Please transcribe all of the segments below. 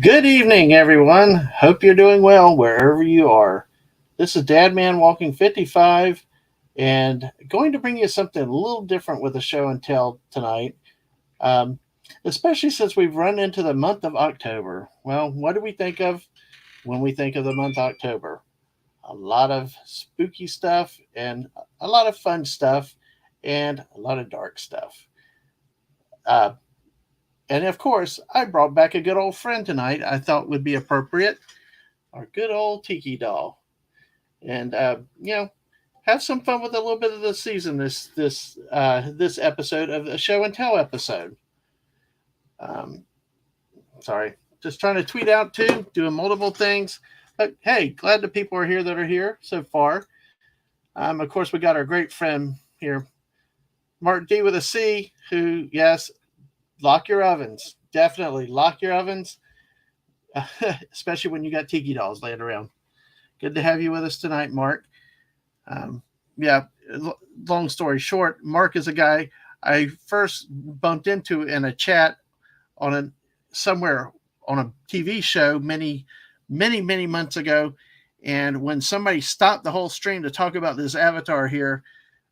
Good evening, everyone. Hope you're doing well wherever you are. This is Dadman Walking 55 and going to bring you something a little different with the show and tell tonight, um, especially since we've run into the month of October. Well, what do we think of when we think of the month October? A lot of spooky stuff and a lot of fun stuff and a lot of dark stuff. Uh, and of course, I brought back a good old friend tonight I thought would be appropriate, our good old Tiki doll. And have some fun with a little bit of the season this episode of the show and tell episode. Um, sorry, just trying to tweet out too, doing multiple things. But hey, glad the people are here that are here so far. Of course, we got our great friend here, Mark D with a C, who yes, lock your ovens. Definitely lock your ovens, especially when you got tiki dolls laying around. Good to have you with us tonight, Mark. Um, yeah, long story short, Mark is a guy I first bumped into in a chat on a somewhere on a TV show many months ago. And when somebody stopped the whole stream to talk about this avatar here,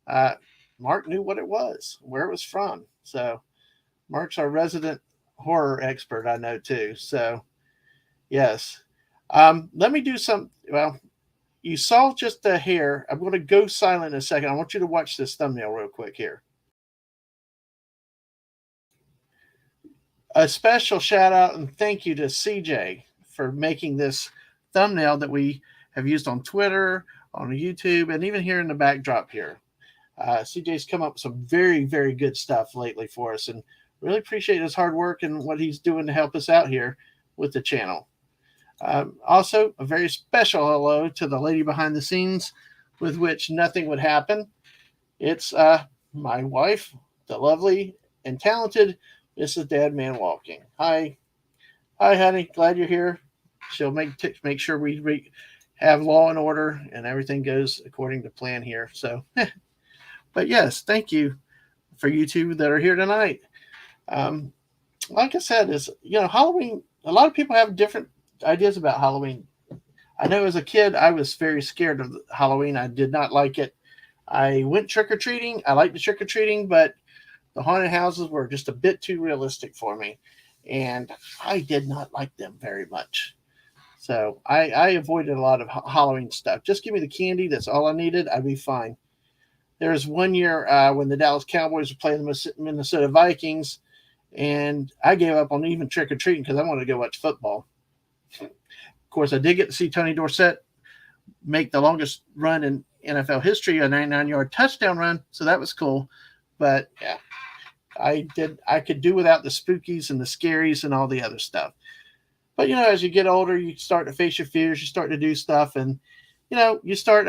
uh, Mark knew what it was, where it was from. So Mark's our resident horror expert, I know too. So yes, let me do some. Well, you saw just the hair. I'm going to go silent in a second. I want you to watch this thumbnail real quick here. A special shout out and thank you to CJ for making this thumbnail that we have used on Twitter, on YouTube, and even here in the backdrop here. CJ's come up with some very good stuff lately for us, and really appreciate his hard work and what he's doing to help us out here with the channel. Also, a very special hello to the lady behind the scenes with which nothing would happen. It's my wife, the lovely and talented Mrs. Dadman Walking. Hi, honey. Glad you're here. She'll make sure we have law and order and everything goes according to plan here. So, but yes, thank you for you two that are here tonight. Like I said, is Halloween. A lot of people have different ideas about Halloween. I know as a kid, I was very scared of Halloween. I did not like it. I went trick or treating. I liked the trick or treating, but the haunted houses were just a bit too realistic for me, and I did not like them very much. So I avoided a lot of Halloween stuff. Just give me the candy. That's all I needed. I'd be fine. There was one year when the Dallas Cowboys were playing the Minnesota Vikings, and I gave up on even trick or treating because I wanted to go watch football. Of course, I did get to see Tony Dorsett make the longest run in NFL history, a 99-yard touchdown run. So that was cool. But yeah, I could do without the spookies and the scaries and all the other stuff. But as you get older, you start to face your fears. You start to do stuff, and you start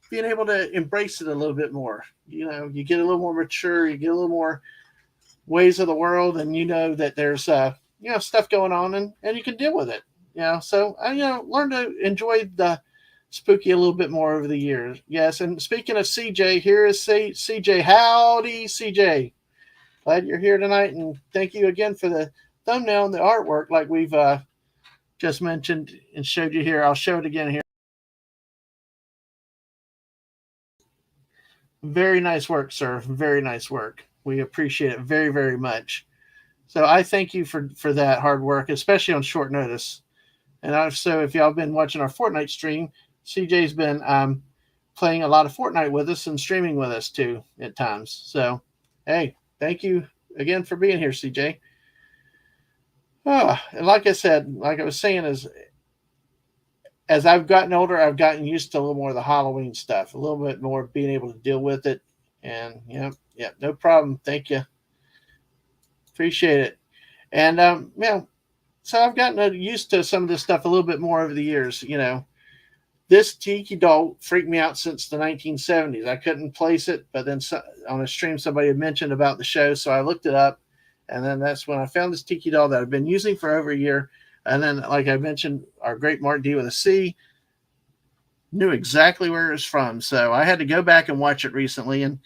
being able to embrace it a little bit more. You get a little more mature. You get a little more ways of the world, and that there's stuff going on, and you can deal with it. So I learn to enjoy the spooky a little bit more over the years. Yes, and speaking of CJ, here is CJ. Howdy, CJ. Glad you're here tonight, and thank you again for the thumbnail and the artwork, like we've just mentioned and showed you here. I'll show it again here. Very nice work, sir. Very nice work. We appreciate it very much. So I thank you for that hard work, especially on short notice. And also, if y'all been watching our Fortnite stream, CJ's been playing a lot of Fortnite with us and streaming with us too at times. So, hey, thank you again for being here, CJ. And like I said, like I was saying, as I've gotten older, I've gotten used to a little more of the Halloween stuff, a little bit more being able to deal with it. And no problem. Thank you. Appreciate it. And so I've gotten used to some of this stuff a little bit more over the years. This tiki doll freaked me out since the 1970s. I couldn't place it, but then on a stream somebody had mentioned about the show, so I looked it up, and then that's when I found this tiki doll that I've been using for over a year. And then, like I mentioned, our great Mark D with a C knew exactly where it was from, so I had to go back and watch it recently. And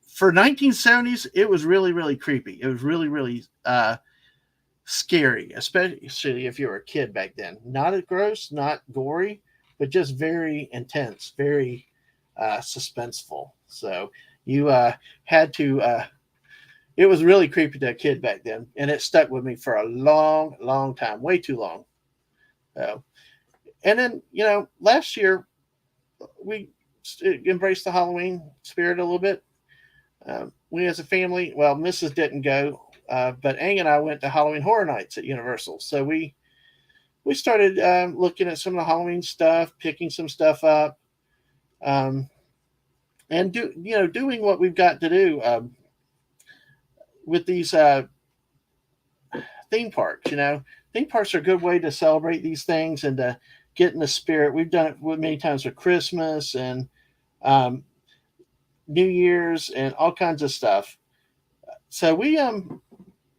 for 1970s, it was really creepy. It was really scary, especially if you were a kid back then. Not as gross, not gory, but just very intense, very suspenseful. So you had to. It was really creepy to a kid back then, and it stuck with me for a long, long time, way too long. So, and then last year we embraced the Halloween spirit a little bit. We as a family, well, Mrs. didn't go, but Ang and I went to Halloween Horror Nights at Universal. So we started looking at some of the Halloween stuff, picking some stuff up, um, and doing what we've got to do with these theme parks. Theme parks are a good way to celebrate these things and to get in the spirit. We've done it many times with Christmas and um, New Year's and all kinds of stuff. So we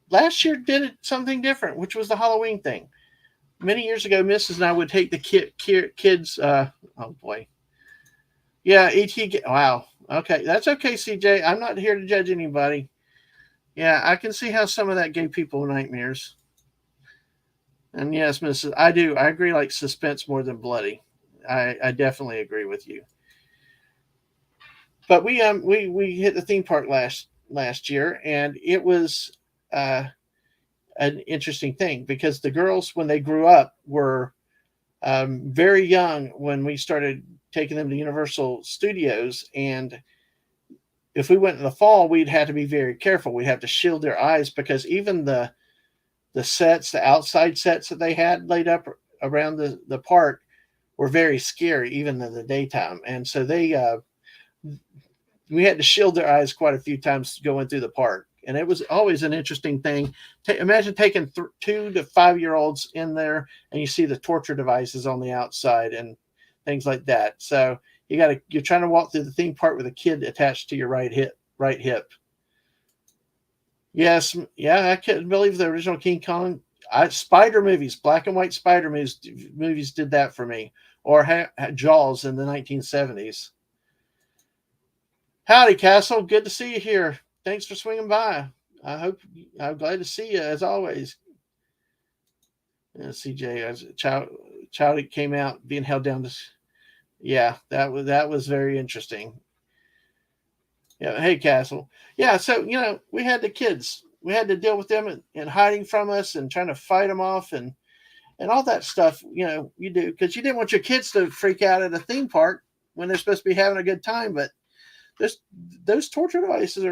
last year did it something different, which was the Halloween thing. Many years ago, Mrs. and I would take the kids. Oh boy, yeah, ET. Wow. Okay, that's okay, CJ. I'm not here to judge anybody. Yeah, I can see how some of that gave people nightmares. And yes, Mrs. I do. I agree. Like suspense more than bloody. I definitely agree with you. But we hit the theme park last year, and it was uh, an interesting thing because the girls, when they grew up, were very young when we started taking them to Universal Studios. And if we went in the fall, we'd have to be very careful. We'd have to shield their eyes because even the outside sets that they had laid up around the park were very scary, even in the daytime. And so we had to shield their eyes quite a few times going through the park. And it was always an interesting thing. Imagine taking 2 to 5-year-olds in there, and you see the torture devices on the outside and things like that. So you're trying to walk through the theme park with a kid attached to your right hip. Yes, yeah, I couldn't believe the original King Kong. Spider movies, black and white Spider movies did that for me. Or Jaws in the 1970s. Howdy, Castle. Good to see you here. Thanks for swinging by. I'm glad to see you as always. CJ, as a child came out being held down. Yeah, that was very interesting. Yeah, hey Castle. Yeah, so we had the kids. We had to deal with them and hiding from us and trying to fight them off and all that stuff. You do because you didn't want your kids to freak out at a theme park when they're supposed to be having a good time. But those torture devices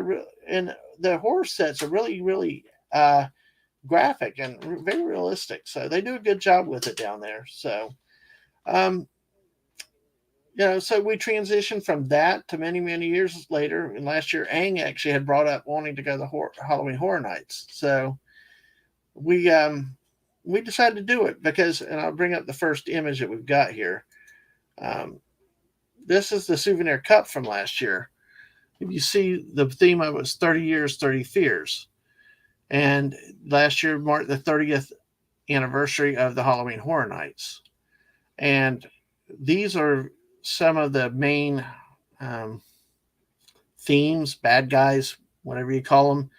and the horror sets are really, really graphic and very realistic. So they do a good job with it down there. So, so we transitioned from that to many, many years later. And last year, Ang actually had brought up wanting to go to the Halloween Horror Nights. So we decided to do it because, and I'll bring up the first image that we've got here. This is the souvenir cup from last year. If you see, the theme of it was 30 years, 30 fears. And last year marked the 30th anniversary of the Halloween Horror Nights. And these are some of the main themes, bad guys, whatever you call them,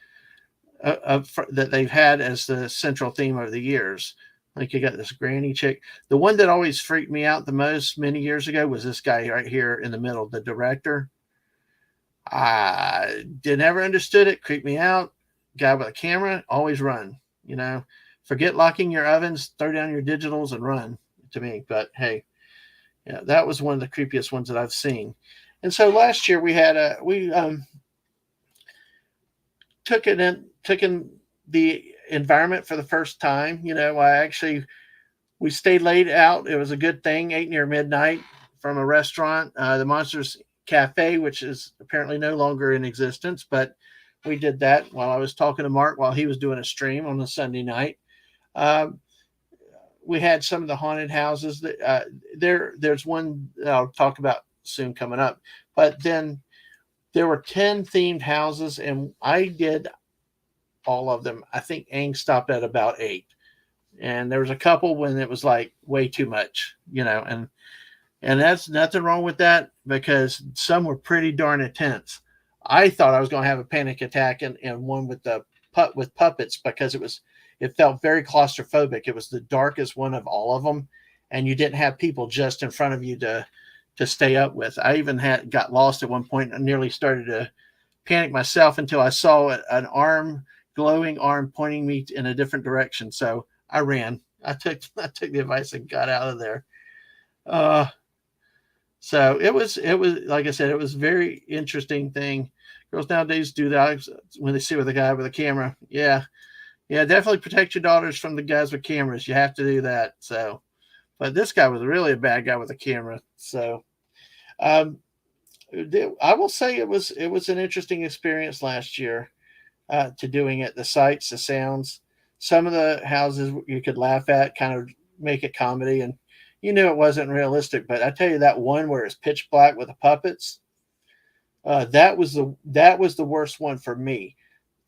that they've had as the central theme of the years. Like you got this granny chick. The one that always freaked me out the most many years ago was this guy right here in the middle, the director. I never understood it. Creeped me out. Guy with a camera, always run. Forget locking your ovens, throw down your digitals and run to me. But hey, yeah, that was one of the creepiest ones that I've seen. And so last year we took in the environment for the first time. We stayed late out. It was a good thing. Ate near midnight from a restaurant, the Monsters Cafe, which is apparently no longer in existence, but we did that while I was talking to Mark while he was doing a stream on a Sunday night. We had some of the haunted houses that there's one that I'll talk about soon coming up, but then there were 10 themed houses and I did all of them. I think Ang stopped at about 8, and there was a couple when it was like way too much, and that's nothing wrong with that because some were pretty darn intense. I thought I was going to have a panic attack in one with puppets because it felt very claustrophobic. It was the darkest one of all of them, and you didn't have people just in front of you to stay up with. I even got lost at one point and nearly started to panic myself until I saw an arm, glowing arm, pointing me in a different direction. So I ran. I took the advice and got out of there. Uh, so it was like I said, it was a very interesting thing. Girls nowadays do that when they see with a guy with a camera. Yeah, yeah, definitely protect your daughters from the guys with cameras. You have to do that. So, but this guy was really a bad guy with a camera. So, um, I will say it was an interesting experience last year to doing it. The sights, the sounds, some of the houses you could laugh at, kind of make it comedy, and you knew it wasn't realistic. But I tell you, that one where it's pitch black with the puppets, that was the worst one for me.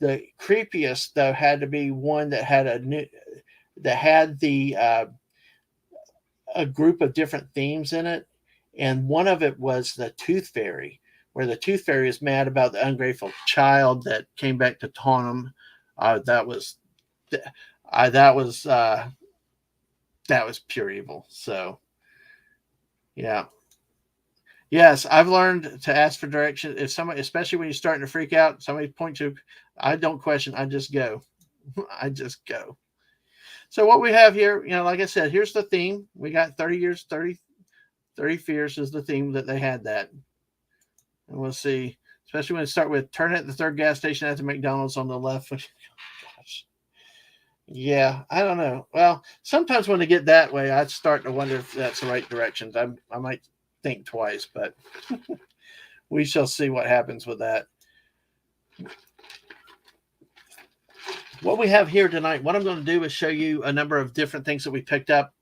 The creepiest though had to be one that had a group of different themes in it, and one of it was the Tooth Fairy, where the Tooth Fairy is mad about the ungrateful child that came back to taunt him. That was that was that was pure evil. So yeah, yes, I've learned to ask for direction. If somebody, especially when you're starting to freak out, somebody points to, I don't question. I just go. I just go. So what we have here, like I said, here's the theme. We got 30 years, 30 fears is the theme that they had that. And we'll see, especially when it start with turn at the third gas station at the McDonald's on the left. Gosh. Yeah, I don't know. Well, sometimes when they get that way, I start to wonder if that's the right direction. I might think twice, but we shall see what happens with that. What we have here tonight, what I'm going to do is show you a number of different things that we picked up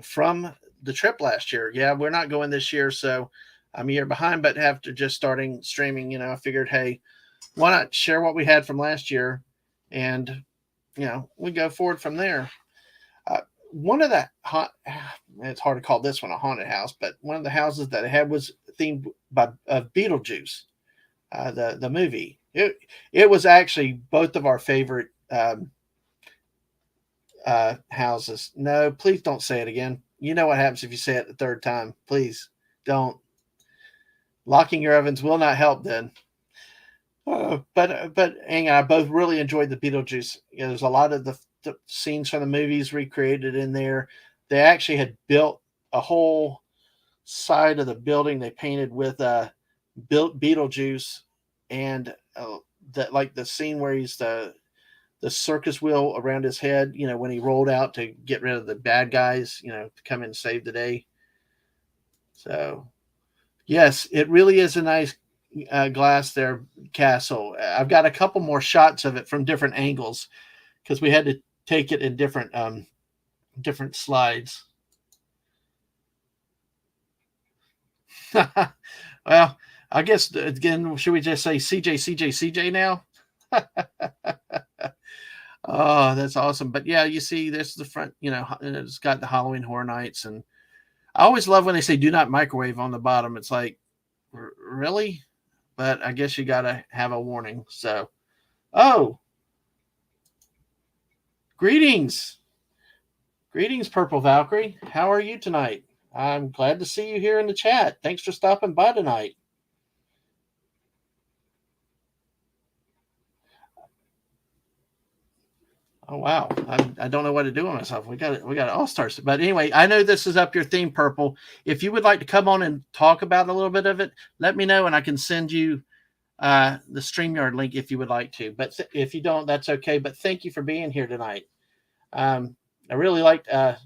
from the trip last year. Yeah, we're not going this year, so I'm a year behind, but after just starting streaming, I figured, hey, why not share what we had from last year, and we go forward from there. One of the it's hard to call this one a haunted house, but one of the houses that I had was themed by Beetlejuice, the movie. It was actually both of our favorite houses. No, please don't say it again. You know what happens if you say it the third time. Please don't. Locking your ovens will not help then. But Ang and I both really enjoyed the Beetlejuice. There's a lot of the scenes from the movies recreated in there. They actually had built a whole side of the building. They painted with Beetlejuice, and that, like the scene where he's the circus wheel around his head. When he rolled out to get rid of the bad guys. To come in and save the day. So yes, it really is a nice glass there castle. I've got a couple more shots of it from different angles because we had to take it in different slides. Well, I guess again, should we just say CJ now? Oh, that's awesome. But yeah, you see, this is the front. It's got the Halloween Horror Nights, and I always love when they say "do not microwave" on the bottom. It's like, really? But I guess you got to have a warning. So, oh, greetings. Greetings, Purple Valkyrie. How are you tonight? I'm glad to see you here in the chat. Thanks for stopping by tonight. Oh wow, I don't know what to do with myself. We got all stars. But anyway, I know this is up your theme, Purple. If you would like to come on and talk about a little bit of it, let me know, and I can send you the StreamYard link if you would like to. But if you don't, that's okay. But thank you for being here tonight. I really liked our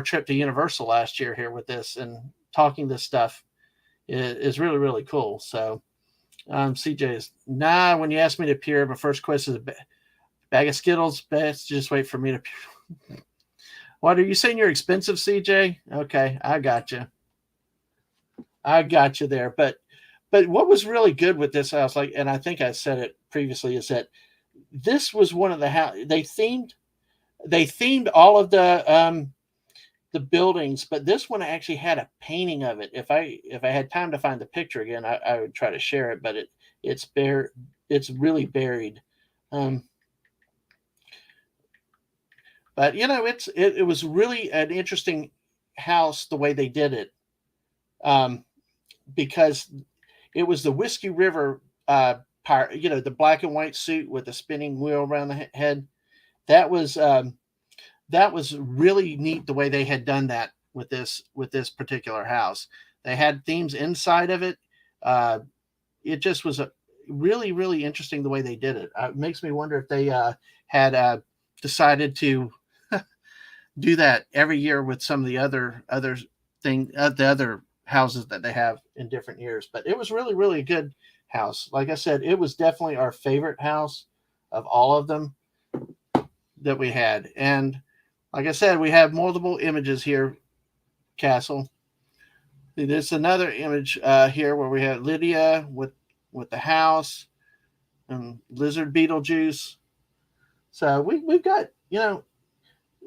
trip to Universal last year here with this, and talking this stuff is really, really cool. So CJ is, when you asked me to appear, my first question is bag of Skittles. Best just wait for me to appear. What, are you saying you're expensive, CJ? Okay, I got you. I got you there. But what was really good with this house, and I think I said it previously, is that this was one of the house they themed all of the buildings, but this one actually had a painting of it. If I had time to find the picture again, I would try to share it, but it's really buried. But it was really an interesting house the way they did it, um, because it was the Whiskey River part. The black and white suit with the spinning wheel around the head. That was that was really neat the way they had done that with this particular house. They had themes inside of it. Uh, it just was a really interesting the way they did it. It makes me wonder if they had decided to do that every year with some of the the other houses that they have in different years. But it was really a good house. Like I said, it was definitely our favorite house of all of them that we had. And like I said, we have multiple images here, Castle. There's another image here where we have Lydia with the house and Lizard Beetlejuice. So we've got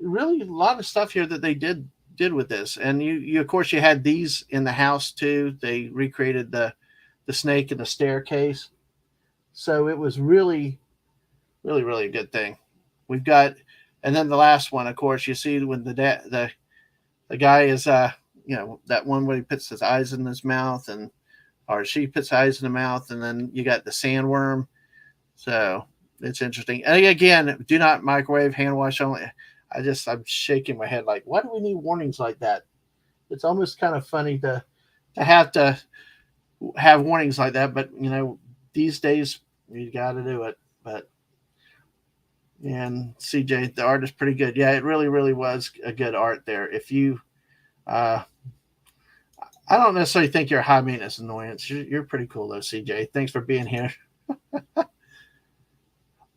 really a lot of stuff here that they did with this. And you of course you had these in the house too. They recreated the snake in the staircase. So it was really a good thing. We've got, and then the last one, of course, you see when the guy is that one where he puts his eyes in his mouth, and or she puts eyes in the mouth, and then you got the sandworm. So it's interesting. And again, do not microwave, hand wash only. I'm shaking my head like, why do we need warnings like that? It's almost kind of funny to have warnings like that, but these days you got to do it. But and CJ, the art is pretty good. Yeah, it really was a good art there. If you, I don't necessarily think you're a high maintenance annoyance. You're pretty cool though, CJ. Thanks for being here.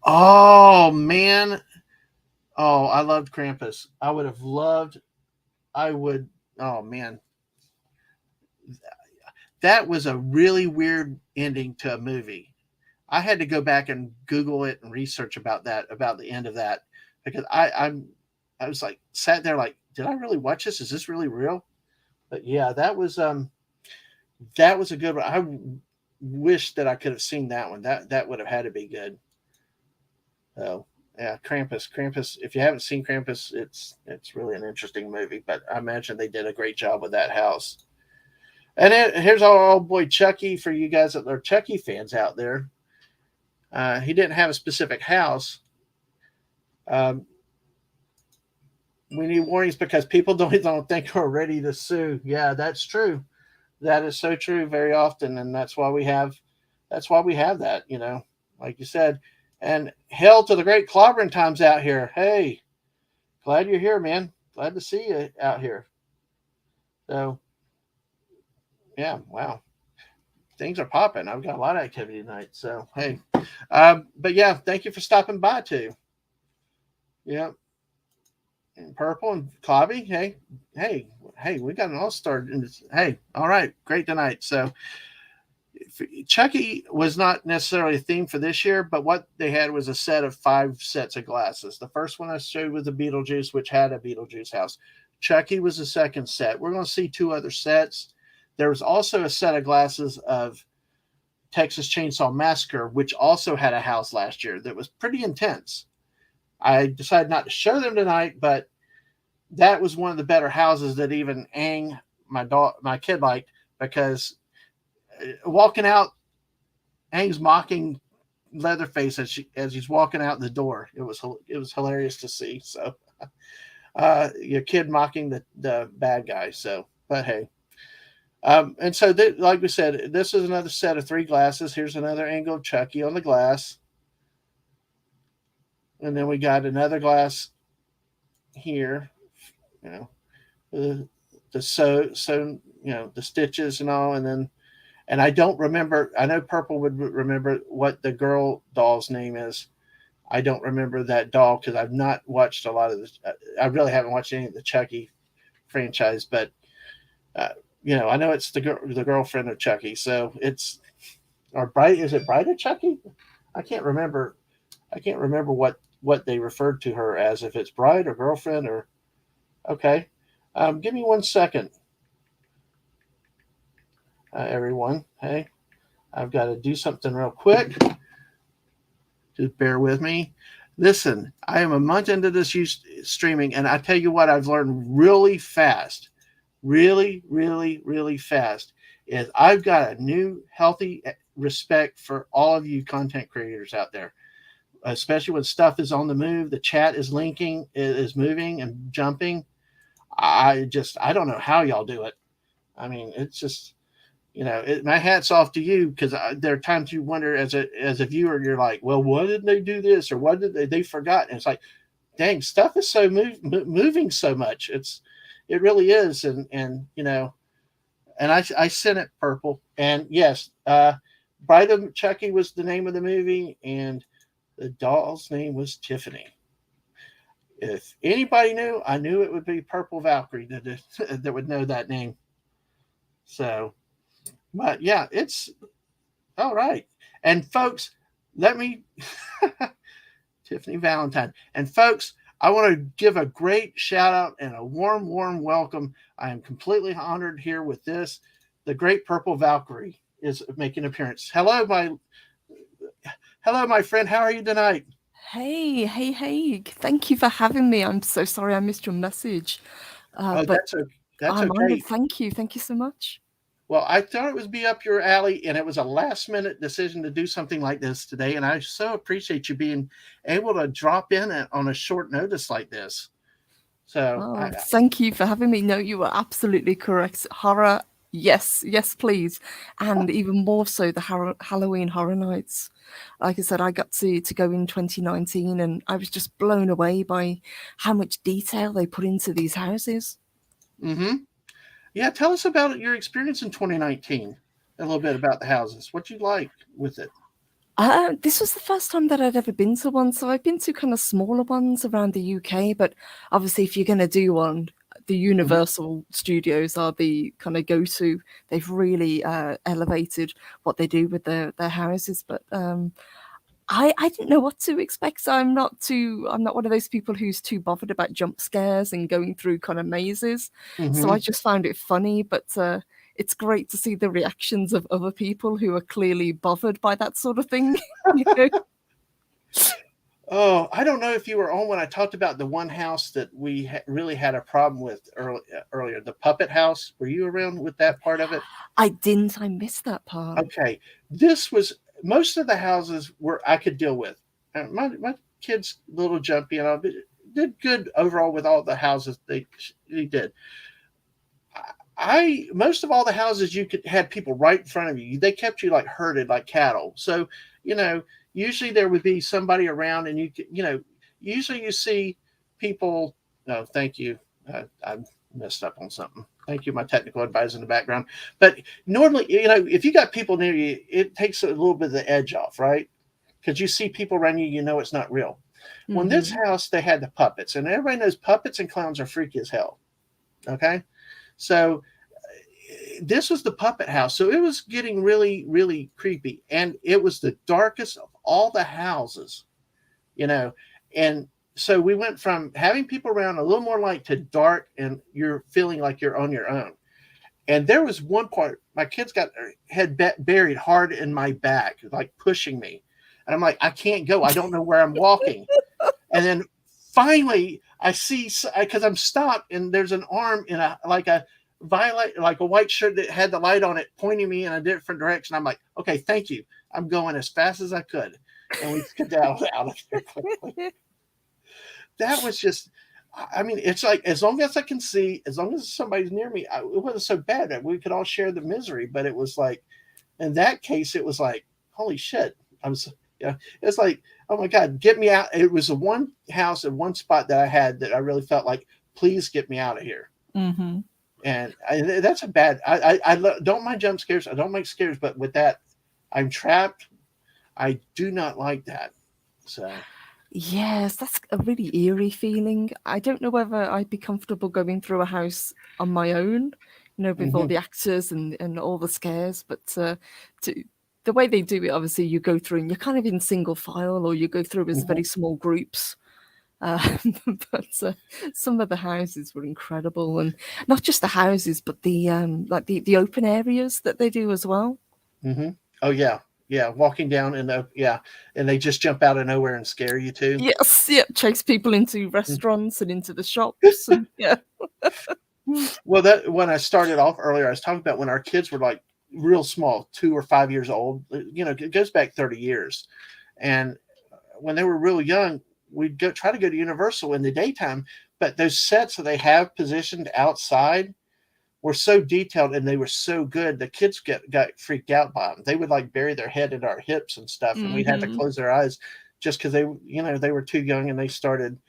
Oh man, oh I loved Krampus. I would have loved. I would. Oh man, that was a really weird ending to a movie. I had to go back and Google it and research about the end of that, because I was like sat there like, did I really watch this? Is this really real? But yeah, that was a good one. I wish that I could have seen that one. That would have had to be good. So yeah, Krampus. If you haven't seen Krampus, it's really an interesting movie. But I imagine they did a great job with that house. And here's our old boy Chucky for you guys that are Chucky fans out there. He didn't have a specific house. Um, we need warnings because people don't think we're ready to sue. Yeah, that's true. That is so true very often, and that's why we have that. Like you said, and hell to the great clobbering times out here. Hey, glad you're here, man. Glad to see you out here. So yeah, wow, things are popping. I've got a lot of activity tonight. So hey, but yeah, thank you for stopping by too. Yeah, and Purple and Clobby. Hey, we got an all star. Hey, all right, great tonight. So Chucky was not necessarily a theme for this year, but what they had was a set of 5 sets of glasses. The first one I showed was the Beetlejuice, which had a Beetlejuice house. Chucky was the second set. We're going to see 2 other sets. There was also a set of glasses of Texas Chainsaw Massacre, which also had a house last year that was pretty intense. I decided not to show them tonight, but that was one of the better houses that even Ang, my kid, liked, because walking out, Ang's mocking Leatherface as he's walking out the door. It was hilarious to see. So, your kid mocking the bad guy. So, but hey, and so like we said, this is another set of 3 glasses. Here's another angle of Chucky on the glass, and then we got another glass here. The the stitches and all, and I don't remember. I know Purple would remember what the girl doll's name is. I don't remember that doll because I've not watched a lot of this. I really haven't watched any of the Chucky franchise, but uh, I know it's the girlfriend of Chucky. So it's or Bright. Is it Bride of Chucky? I can't remember. I can't remember what they referred to her as. If it's bride or girlfriend or okay. Give me 1 second, everyone. Hey, I've got to do something real quick. Just bear with me. Listen, I am a month into this streaming, and I tell you what, I've learned really fast, really, really, really fast. Is I've got a new healthy respect for all of you content creators out there, especially when stuff is on the move. The chat is linking, it is moving and jumping. I don't know how y'all do it. I mean, it's just my hat's off to you because there are times you wonder as a viewer, you're like, well, why didn't they do this or what did they forgot? And it's like, dang, stuff is so moving so much. It really is, and I sent it purple, and yes, Bride of Chucky was the name of the movie, and the doll's name was Tiffany. If anybody knew, I knew it would be Purple Valkyrie that would know that name. So, but yeah, it's all right. And folks, let me Tiffany Valentine. And folks, I want to give a great shout out and a warm, warm welcome. I am completely honored here with this. The great Purple Valkyrie is making an appearance. Hello, my friend. How are you tonight? Hey. Thank you for having me. I'm so sorry I missed your message. Oh, But that's I'm honored. okay. Thank you. Thank you so much. Well, I thought it would be up your alley, and it was a last minute decision to do something like this today. And I so appreciate you being able to drop in on a short notice like this. So, Oh, thank you for having me. No, you were absolutely correct. Horror, yes, please. And even more so, the Halloween Horror Nights. Like I said, I got to go in 2019 and I was just blown away by how much detail they put into these houses. mm-hmm. Yeah, tell us about your experience in 2019. A little bit about the houses. What you like with it. This was the first time that I'd ever been to one. So I've been to kind of smaller ones around the UK, but obviously, if you're going to do one, the Mm-hmm. Universal Studios are the kind of go-to. They've really elevated what they do with their houses, but I didn't know what to expect. I'm not one of those people who's too bothered about jump scares and going through kind of mazes. So Mm-hmm. I just found it funny, but it's great to see the reactions of other people who are clearly bothered by that sort of thing. you know? Oh, I don't know if you were on when I talked about the one house that we really had a problem with earlier, the puppet house. Were you around with that part of it? I didn't. I missed that part. Okay, this was most of the houses were I could deal with. My kids a little jumpy and all, but did good overall with all the houses they did. I most of all the houses you could had people right in front of you. They kept you like herded like cattle. So you know, usually there would be somebody around, and usually you see people. No, thank you. I messed up on something. Thank you, my technical advisor in the background. But normally, if you got people near you, it takes a little bit of the edge off, right? Because you see people around you, you know it's not real. When this Hmm. house, they had the puppets, and everybody knows puppets and clowns are freaky as hell. Okay, so this was the puppet house, so it was getting really, really creepy, and it was the darkest of all the houses, you know, and so we went from having people around a little more light to dark, and you're feeling like you're on your own. And there was one part, my kids got their head buried hard in my back, like pushing me, and I'm like, I can't go, I don't know where I'm walking. And then finally, I see because I'm stopped, and there's an arm in a like a violet, like a white shirt that had the light on it, pointing me in a different direction. I'm like, okay, thank you. I'm going as fast as I could, and we skedaddled out of there quickly. That was just. I mean, it's like as long as I can see, as long as somebody's near me, it wasn't so bad that we could all share the misery. But it was like, in that case, it was like, holy shit! I'm so, yeah. It's like, oh my god, get me out! It was the one house and one spot that I had that I really felt like, please get me out of here. Hmm. And that's a bad. Don't mind jump scares. I don't make scares, but with that, I'm trapped. I do not like that. So. Yes, that's a really eerie feeling. I don't know whether I'd be comfortable going through a house on my own, with all Hmm. the actors and all the scares. But to, the way they do it, obviously, you go through and you're kind of in single file, or you go through as Hmm. very small groups. Uh, but some of the houses were incredible, and not just the houses, but the like the open areas that they do as well. Hmm. Oh yeah, Yeah, walking down in the and they just jump out of nowhere and scare you too. Yes, yeah, chase people into restaurants and into the shops, and yeah. Well, that when I started off earlier, I was talking about when our kids were like real small, 2 or 5 years old. It goes back 30 years, and when they were real young, we'd go try to go to Universal in the daytime, but those sets that they have positioned outside were so detailed and they were so good. The kids got freaked out by them. They would like bury their head in our hips and stuff, and we'd have to Mhm. close their eyes just because they were too young and they started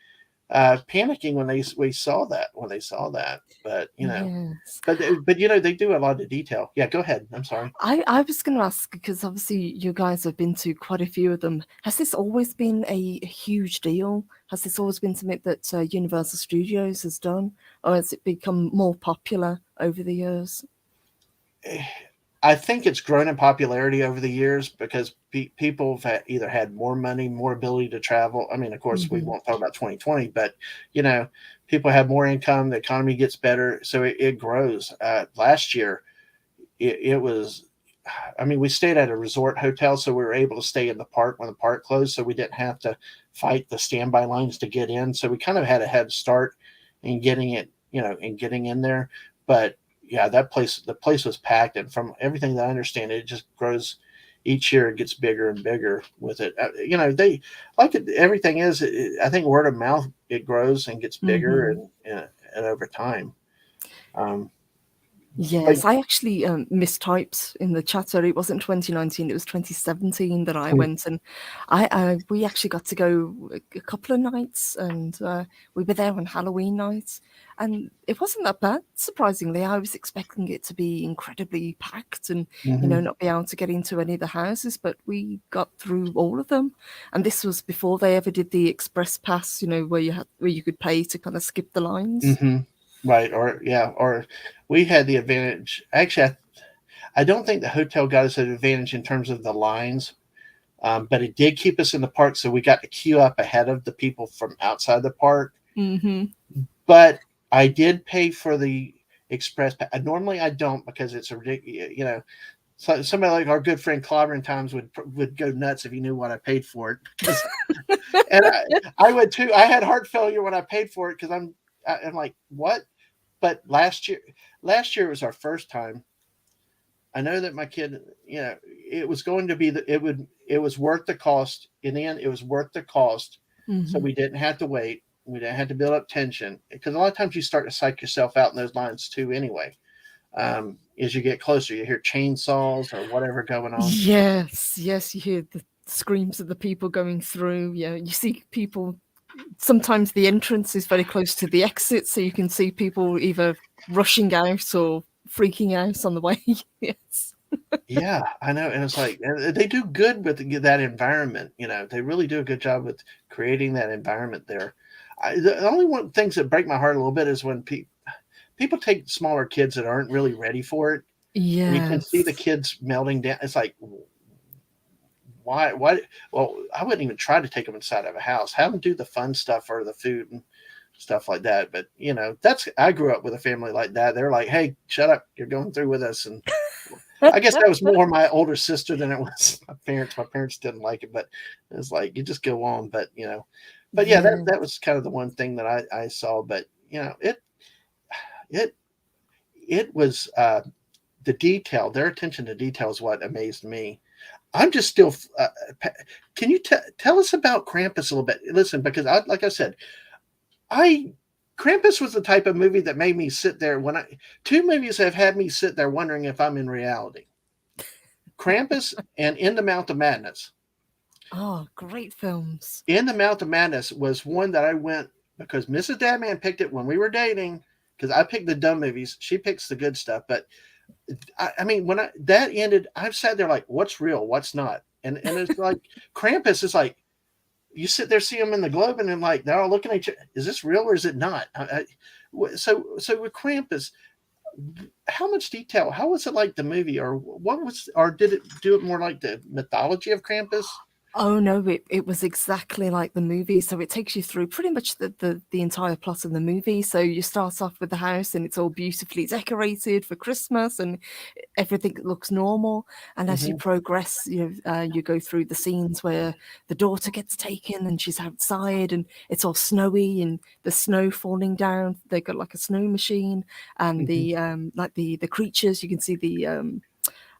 panicking when they saw that. But Yes. but they do a lot of detail. Yeah, go ahead. I'm sorry. I was going to ask because obviously you guys have been to quite a few of them. Has this always been a huge deal? Has this always been something that Universal Studios has done, or has it become more popular over the years? I think it's grown in popularity over the years because people have either had more money, more ability to travel. I mean, of course, we Hmm. won't talk about 2020, but you know, people have more income. The economy gets better, so it grows. Last year, it was. I mean, we stayed at a resort hotel, so we were able to stay in the park when the park closed, so we didn't have to fight the standby lines to get in. So we kind of had a head start in getting it, in getting in there. But yeah, the place was packed, and from everything that I understand, it just grows each year. It gets bigger and bigger with it. They like it, everything is. I think word of mouth it grows and gets bigger Hmm. and over time. Um, but Yes, I actually mistyped in the chat. So it wasn't 2019; it was 2017 that I went, and we actually got to go a couple of nights, and we were there on Halloween night, and it wasn't that bad. Surprisingly, I was expecting it to be incredibly packed, and mhm, not be able to get into any of the houses, but we got through all of them. And this was before they ever did the express pass, where you could pay to kind of skip the lines. mhm. Right, or we had the advantage. Actually, I don't think the hotel got us an advantage in terms of the lines, but it did keep us in the park, so we got to queue up ahead of the people from outside the park. Hmm. But I did pay for the express. Normally, I don't because it's a ridiculous. So somebody like our good friend Clobbering Times would go nuts if he knew what I paid for it. Because and I would too. I had heart failure when I paid for it because I'm like, what? But last year was our first time. I know that my kid, it was going to be it was worth the cost. In the end, it was worth the cost. So Hmm. we didn't have to wait. We didn't have to build up tension because a lot of times you start to psych yourself out in those lines too. Anyway, as you get closer, you hear chainsaws or whatever going on. Yes, yes, you hear the screams of the people going through. Yeah, you see people. Sometimes the entrance is very close to the exit, so you can see people either rushing out or freaking out on the way. Yes. Yeah, I know, and it's like they do good with that environment. They really do a good job with creating that environment there. The only one things that break my heart a little bit is when people take smaller kids that aren't really ready for it, and you can see the Yes. kids melting down. It's like, why? Why? Well, I wouldn't even try to take them inside of a house. Have them do the fun stuff or the food and stuff like that. But I grew up with a family like that. They're like, hey, shut up, you're going through with us, and I guess that was more my older sister than it was my parents. My parents didn't like it, but it's like you just go on. But yeah, that Yeah. that was kind of the one thing that I saw. But it it was the detail. Their attention to detail is what amazed me. I'm just still. Can you tell us about Krampus a little bit? Listen, because like I said, I Krampus was the type of movie that made me sit there when two movies have had me sit there wondering if I'm in reality. Krampus and In the Mouth of Madness. Oh, great films. In the Mouth of Madness was one that I went because Mrs. Dadman picked it when we were dating. Because I picked the dumb movies, she picks the good stuff. But I mean, when that ended, I've sat there like, what's real, what's not, and it's like Krampus is like you sit there, see them in the globe, and then like they're all looking at you. Is this real or is it not? So with Krampus, how much detail? How was it like the movie, or what was, or did it do it more like the mythology of Krampus? Oh no, it was exactly like the movie. So it takes you through pretty much the entire plot of the movie. So you start off with the house and it's all beautifully decorated for Christmas and everything looks normal. And as you Hmm. progress, you go through the scenes where the daughter gets taken and she's outside and it's all snowy and the snow falling down. They got like a snow machine and Hmm. the creatures. You can see the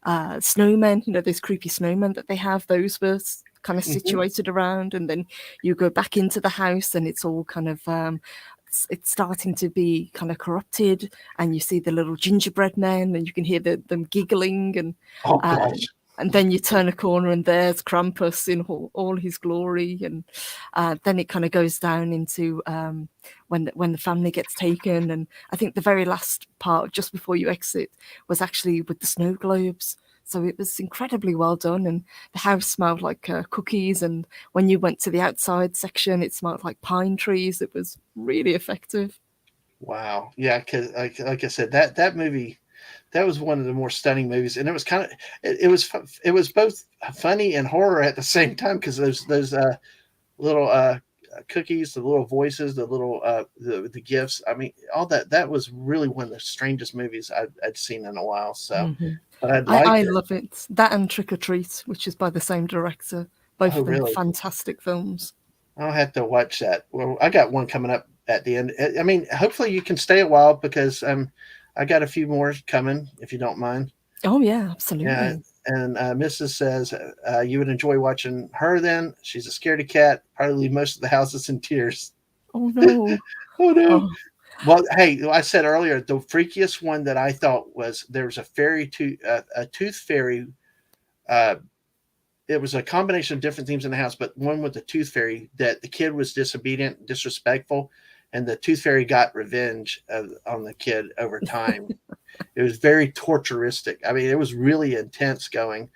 snowmen, those creepy snowmen that they have, those were kind of Hmm. situated around. And then you go back into the house and it's all kind of, it's starting to be kind of corrupted. And you see the little gingerbread men and you can hear them giggling. Oh Uh, gosh. and then you turn a corner and there's Krampus in all his glory. And then it kind of goes down into when the family gets taken. And I think the very last part, just before you exit, was actually with the snow globes. So it was incredibly well done. And the house smelled like cookies. And when you went to the outside section, it smelled like pine trees. It was really effective. Wow. Yeah, because like I said, that movie, that was one of the more stunning movies, and it was kind of it was both funny and horror at the same time because those little cookies, the little voices, the little the gifts. I mean, all that was really one of the strangest movies I'd seen in a while. So, Hmm. but I I liked it. love it. That and Trick or Treat, which is by the same director. Both Oh, of them really? fantastic films. I'll have to watch that. Well, I got one coming up at the end. I mean, hopefully you can stay a while because I got a few more coming if you don't mind. Oh yeah, Yeah. absolutely. And Mrs. says you would enjoy watching her. Then she's a scaredy cat. Probably leave most of the houses in tears. Oh no. Oh no. Oh, Well, hey, I said earlier the freakiest one that I thought was there was a tooth fairy. Uh, it was a combination of different themes in the house, but one with the tooth fairy that the kid was disobedient, disrespectful, and the tooth fairy got revenge on the kid over time. It was very torturistic. I mean, it was really intense going.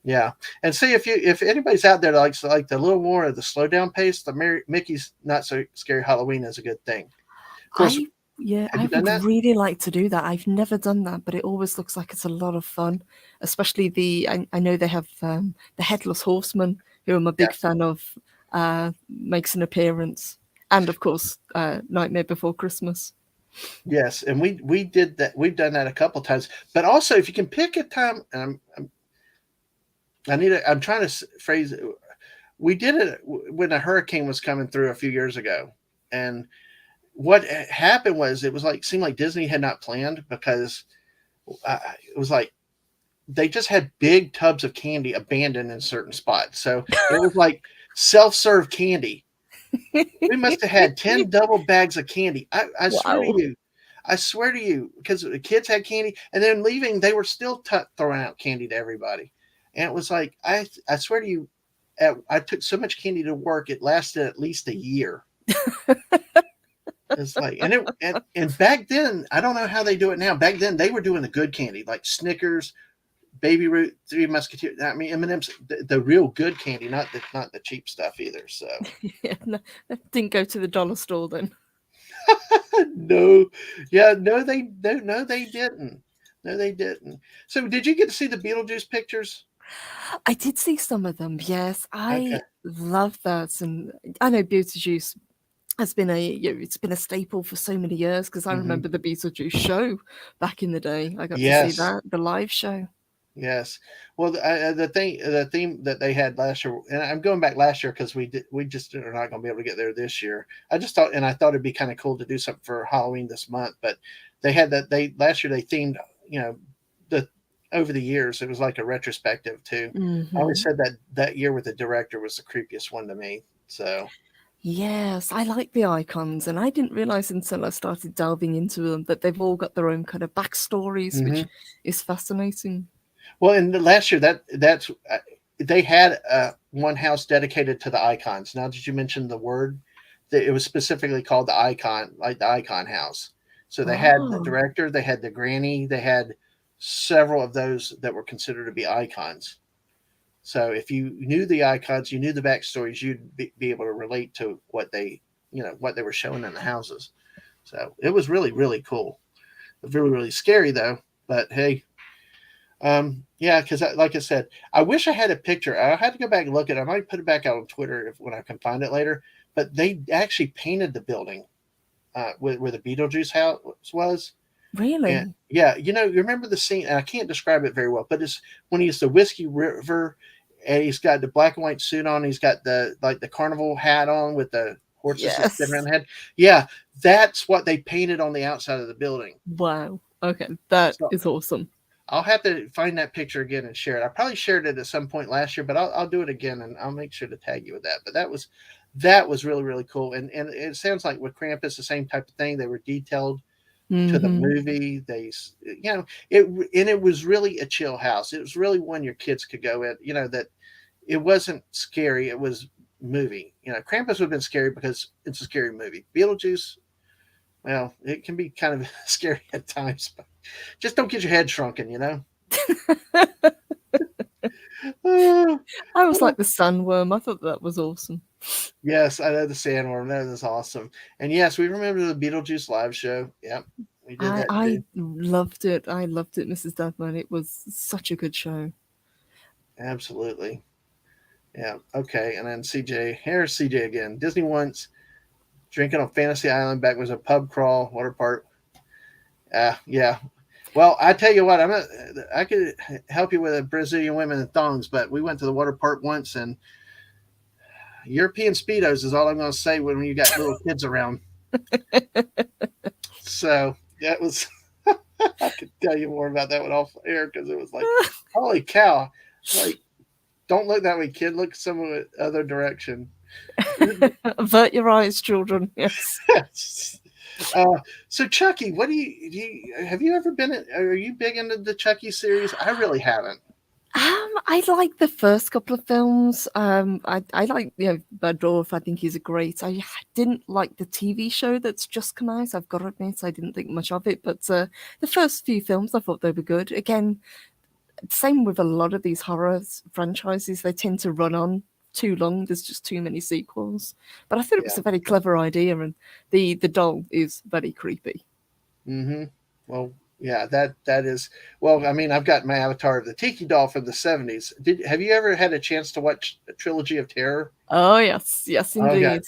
Yeah, and see if anybody's out there that likes like the little more of the slow down pace, the Mickey's Not So Scary Halloween is a good thing. Of course, I yeah, have I you done would that? really like to do that. I've never done that, but it always looks like it's a lot of fun. Especially I know they have the Headless Horseman, who I'm a big Yes, fan of, makes an appearance, and of course, Nightmare Before Christmas. yes, and we did that. We've done that a couple times, but also if you can pick a time, and I'm trying to phrase it. We did it when a hurricane was coming through a few years ago, and what happened was it was like seemed like Disney had not planned because it was like they just had big tubs of candy abandoned in certain spots. So it was like self-serve candy. We must have had 10 double bags of candy. I swear to Wow. you. I swear to you, because the kids had candy, and then leaving, they were still throwing out candy to everybody. And it was like, I swear to you, I took so much candy to work, it lasted at least a year. It's like, and back then, I don't know how they do it now. Back then, they were doing the good candy, like Snickers, Baby Root, Three Musketeers. I mean, M&M's, the real good candy, not the cheap stuff either. So Yeah, no, didn't go to the dollar store then. no, yeah, no, they didn't. No, they didn't. So, did you get to see the Beetlejuice pictures? I did see some of them. Yes, Okay. I love that, and I know Beetlejuice has been it's been a staple for so many years because I Hmm. remember the Beetlejuice show back in the day. I got to see Yes, that, the live show. yes. Well, the theme that they had last year, and I'm going back last year because we just are not going to be able to get there this year. I thought it'd be kind of cool to do something for Halloween this month, but they had that they last year they themed, you know, the over the years it was like a retrospective too. I always Hmm. said that year with the director was the creepiest one to me. So Yes, I like the icons, and I didn't realize until I started delving into them that they've all got their own kind of backstories, which mhm. is fascinating. Well, in the last year that's they had one house dedicated to the icons. Now, did you mention the word? That it was specifically called the icon, like the icon house. So they had the Oh, director, they had the granny, they had several of those that were considered to be icons. So if you knew the icons, you knew the backstories, you'd be able to relate to what they were showing in the houses. So it was really, really cool. Really, really scary though. But hey, Yeah, because like I said, I wish I had a picture. I had to go back and look at it. I might put it back out on Twitter if when I can find it later. But they actually painted the building where the Beetlejuice house was. And Really? yeah, you remember the scene, and I can't describe it very well, but it's when he's the Whiskey River and he's got the black and white suit on, he's got the carnival hat on with the horses that spin around Yes. the head. Yeah, that's what they painted on the outside of the building. Wow. Okay, that So is awesome. I'll have to find that picture again and share it. I probably shared it at some point last year, but I'll do it again and I'll make sure to tag you with that. But that was really really cool, and it sounds like with Krampus the same type of thing. They were detailed to the Hmm. movie. It was really a chill house. It was really one your kids could go in. That it wasn't scary. It was movie. Krampus would have been scary because it's a scary movie. Beetlejuice, well, it can be kind of scary at times, but just don't get your head shrunken. Uh, I was like the sandworm. I thought that was awesome. yes, I know the sandworm. That is awesome. And yes, we remember the Beetlejuice live show. Yep, we did I that I too. loved it. I loved it, Mrs. Dadman. It was such a good show. Absolutely. Yeah. Okay. And then CJ, here's CJ again. Disney once drinking on Fantasy Island. Back was a pub crawl, water park. Yeah. Well, I tell you what, I could help you with a Brazilian women in thongs, but we went to the water park once, and European speedos is all I'm going to say when you got little kids around. So that was. I could tell you more about that one off air because it was like, holy cow! Like, don't look that way, kid. Look some other direction. Avert your eyes, children. Yes. uh, so Chucky, what have you ever been? Are you big into the Chucky series? I really haven't. I like the first couple of films. I like Bad Dwarf. I think he's a great. I didn't like the TV show that's just come out. I've got to admit, I didn't think much of it. But the first few films, I thought they were good. Again, same with a lot of these horror franchises. They tend to run on too long. There's just too many sequels. But I thought it was Yeah. a very clever idea, and the doll is very creepy. Mm-hmm. Well, yeah. That is. Well, I mean, I've got my avatar of the Tiki doll from the '70s. Have you ever had a chance to watch a Trilogy of Terror? Oh yes, yes Oh God. indeed.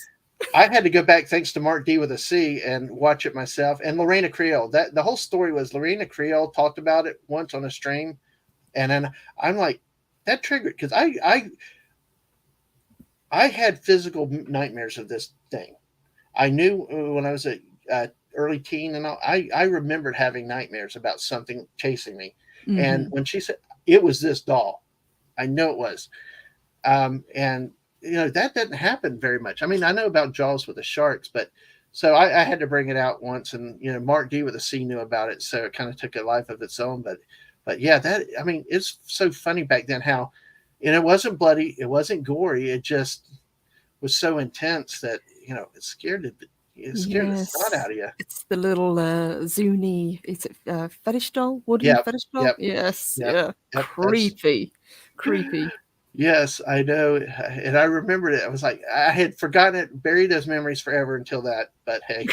I had to go back thanks to Mark D with a C and watch it myself. And Lorena Creole. That the whole story was Lorena Creole talked about it once on a stream, and then I'm like, that triggered because I had physical nightmares of this thing. I knew when I was a early teen and all, I remembered having nightmares about something chasing me. And Hmm. when she said it was this doll, I know it was. And that doesn't happen very much. I mean, I know about Jaws with the sharks, but so I had to bring it out once, and Mark D with a C knew about it, so it kind of took a life of its own. But yeah, that I mean, it's so funny back then how, it wasn't bloody, it wasn't gory, it just was so intense that it scared the snot Yes, out of you. it's the little Zuni. Is it fetish doll? Wooden Yep, fetish doll? yep, Yes, yep, yeah. yep. That's Creepy, creepy. yes, I know, and I remembered it. I was like, I had forgotten it, buried those memories forever until that. But hey,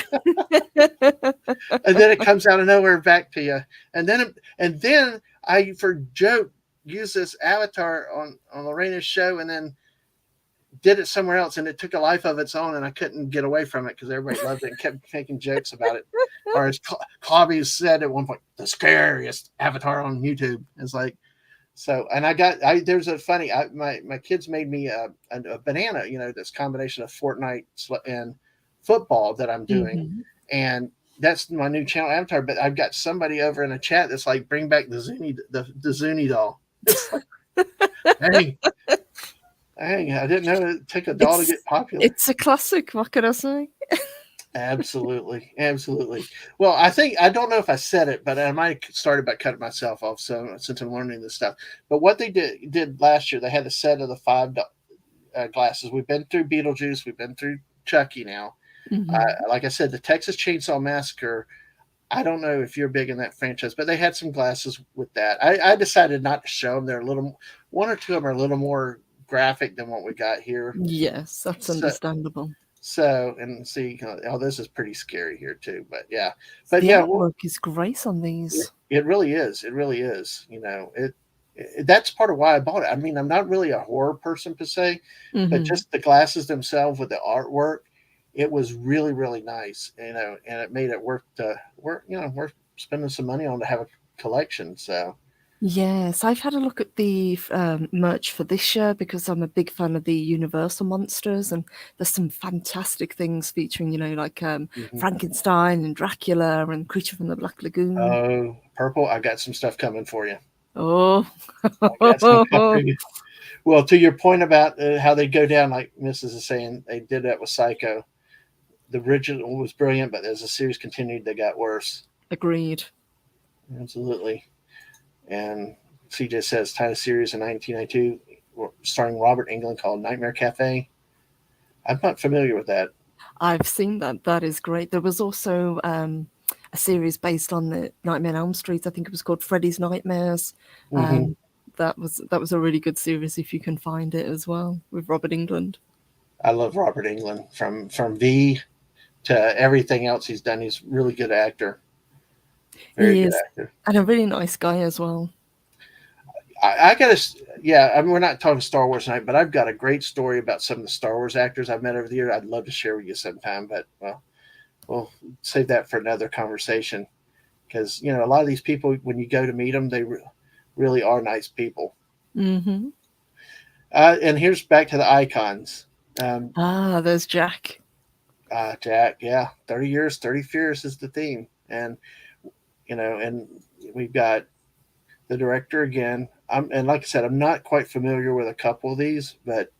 and then it comes out of nowhere back to you, and then I for joke used this avatar on Lorena's show, and then did it somewhere else, and it took a life of its own, and I couldn't get away from it because everybody loved it and kept making jokes about it. Or as Clobby said at one point, the scariest avatar on YouTube. It's like, so, and there's a funny, my kids made me a banana, this combination of Fortnite and football that I'm doing, Hmm. and that's my new channel avatar. But I've got somebody over in a chat that's like, bring back the Zuni doll. It's like, dang, I didn't know it took a doll to It's get popular. it's a classic. What can I say? Absolutely, absolutely. Well, I don't know if I said it, but I might have started by cutting myself off. So since I'm learning this stuff, but what they did last year, they had a set of the five glasses. We've been through Beetlejuice, we've been through Chucky now. Hmm. Like I said, the Texas Chainsaw Massacre. I don't know if you're big in that franchise, but they had some glasses with that. I decided not to show them. They're a little, one or two of them are a little more graphic than what we got here. Yes, that's So understandable. So, and see, oh, this is pretty scary here too. But The yeah, well, artwork is great on these. it really is. It really is. That's part of why I bought it. I mean, I'm not really a horror person per se, but Hmm. just the glasses themselves with the artwork, it was really, really nice. And it made it worth spending some money on to have a collection. So, Yes, I've had a look at the merch for this year because I'm a big fan of the Universal monsters, and there's some fantastic things featuring, like mhm. Frankenstein and Dracula and Creature from the Black Lagoon. Oh, purple, I got some stuff coming for you. Oh, I got some coming. Well, to your point about how they go down, like Mrs. is saying, they did that with Psycho. The original was brilliant, but as the series continued, they got worse. agreed. Absolutely. And CJ says, title series in 1992, starring Robert Englund, called Nightmare Cafe. I'm not familiar with that. I've seen that. That is great. There was also a series based on the Nightmare on Elm Street. I think it was called Freddy's Nightmares. Hmm. Um, that was a really good series if you can find it as well with Robert Englund. I love Robert Englund from V to everything else he's done. He's a really good actor, very He good is, actor. and a really nice guy as well. I got to, yeah. I mean, we're not talking Star Wars tonight, but I've got a great story about some of the Star Wars actors I've met over the year. I'd love to share with you sometime, but well, we'll save that for another conversation because a lot of these people, when you go to meet them, they really are nice people. Hmm. And here's back to the icons. Um, Ah, there's Jack. Jack, yeah, 30 years, 30 fears is the theme, and we've got the director again. And like I said, I'm not quite familiar with a couple of these, but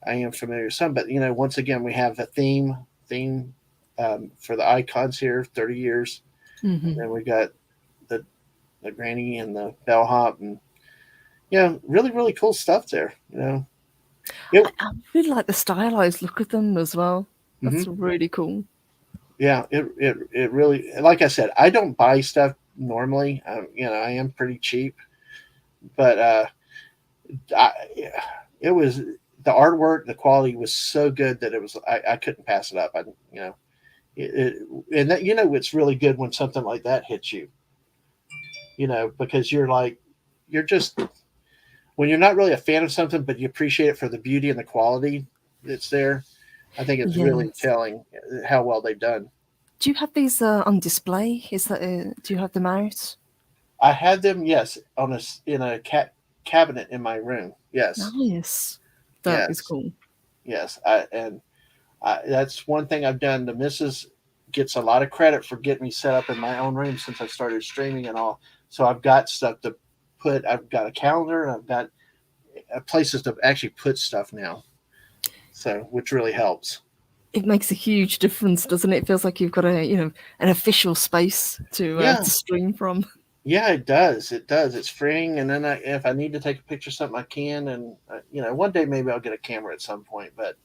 I am familiar with some. But once again, we have a theme for the icons here, 30 years, and Hmm. then we got the the granny and the bellhop, and really really cool stuff there. It I really like the stylized look of them as well. mhm. That's really cool. Yeah, it really, like I said, I don't buy stuff normally. I am pretty cheap, but I, it was the artwork, the quality was so good that I couldn't pass it up. You know, it, and that it's really good when something like that hits you. Because you're just when you're not really a fan of something, but you appreciate it for the beauty and the quality that's there. I think it's really Yes. telling how well they've done. Do you have these on display? Do you have them out? I had them, yes, in a cabinet in my room. Yes, Nice. That is yes, cool. yes. That's one thing I've done. The missus gets a lot of credit for getting me set up in my own room since I started streaming and all. So I've got stuff to put. I've got a calendar, and I've got places to actually put stuff now. So which really helps. It makes a huge difference, doesn't it? It feels like you've got an official space Yeah, to stream from. yeah, it does. It does. It's freeing. And then if I need to take a picture of something, I can. And one day maybe I'll get a camera at some point. But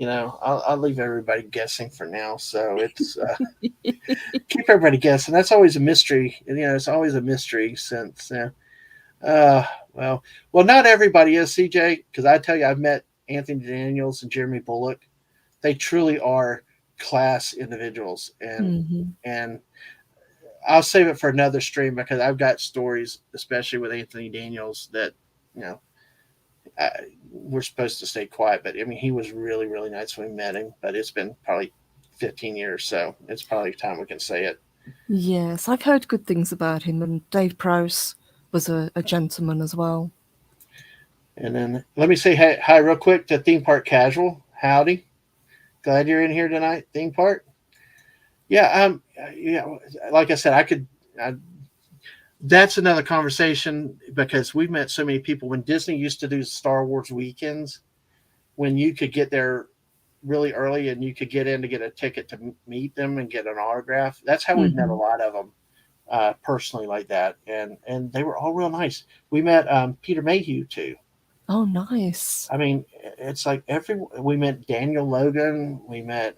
I'll leave everybody guessing for now. So it's keep everybody guessing. That's always a mystery. It's always a mystery since. Uh, well, not everybody is CJ, because I tell you, I've met Anthony Daniels and Jeremy Bullock. They truly are class individuals, Hmm. and I'll save it for another stream because I've got stories, especially with Anthony Daniels, that you know I, we're supposed to stay quiet. But I mean, he was really, really nice when we met him. But it's been probably 15 years, so it's probably time we can say it. Yes, I've heard good things about him, and Dave Prowse was a gentleman as well. And then let me say hi real quick to Theme Park Casual. Howdy, glad you're in here tonight, Theme Park. Yeah, yeah. Like I said, that's another conversation because we've met so many people. When Disney used to do Star Wars weekends, when you could get there really early and you could get in to get a ticket to meet them and get an autograph. That's how we've met a Hmm. lot of them personally, like that, and they were all real nice. We met Peter Mayhew too. Oh, nice. I mean, it's like we met Daniel Logan. We met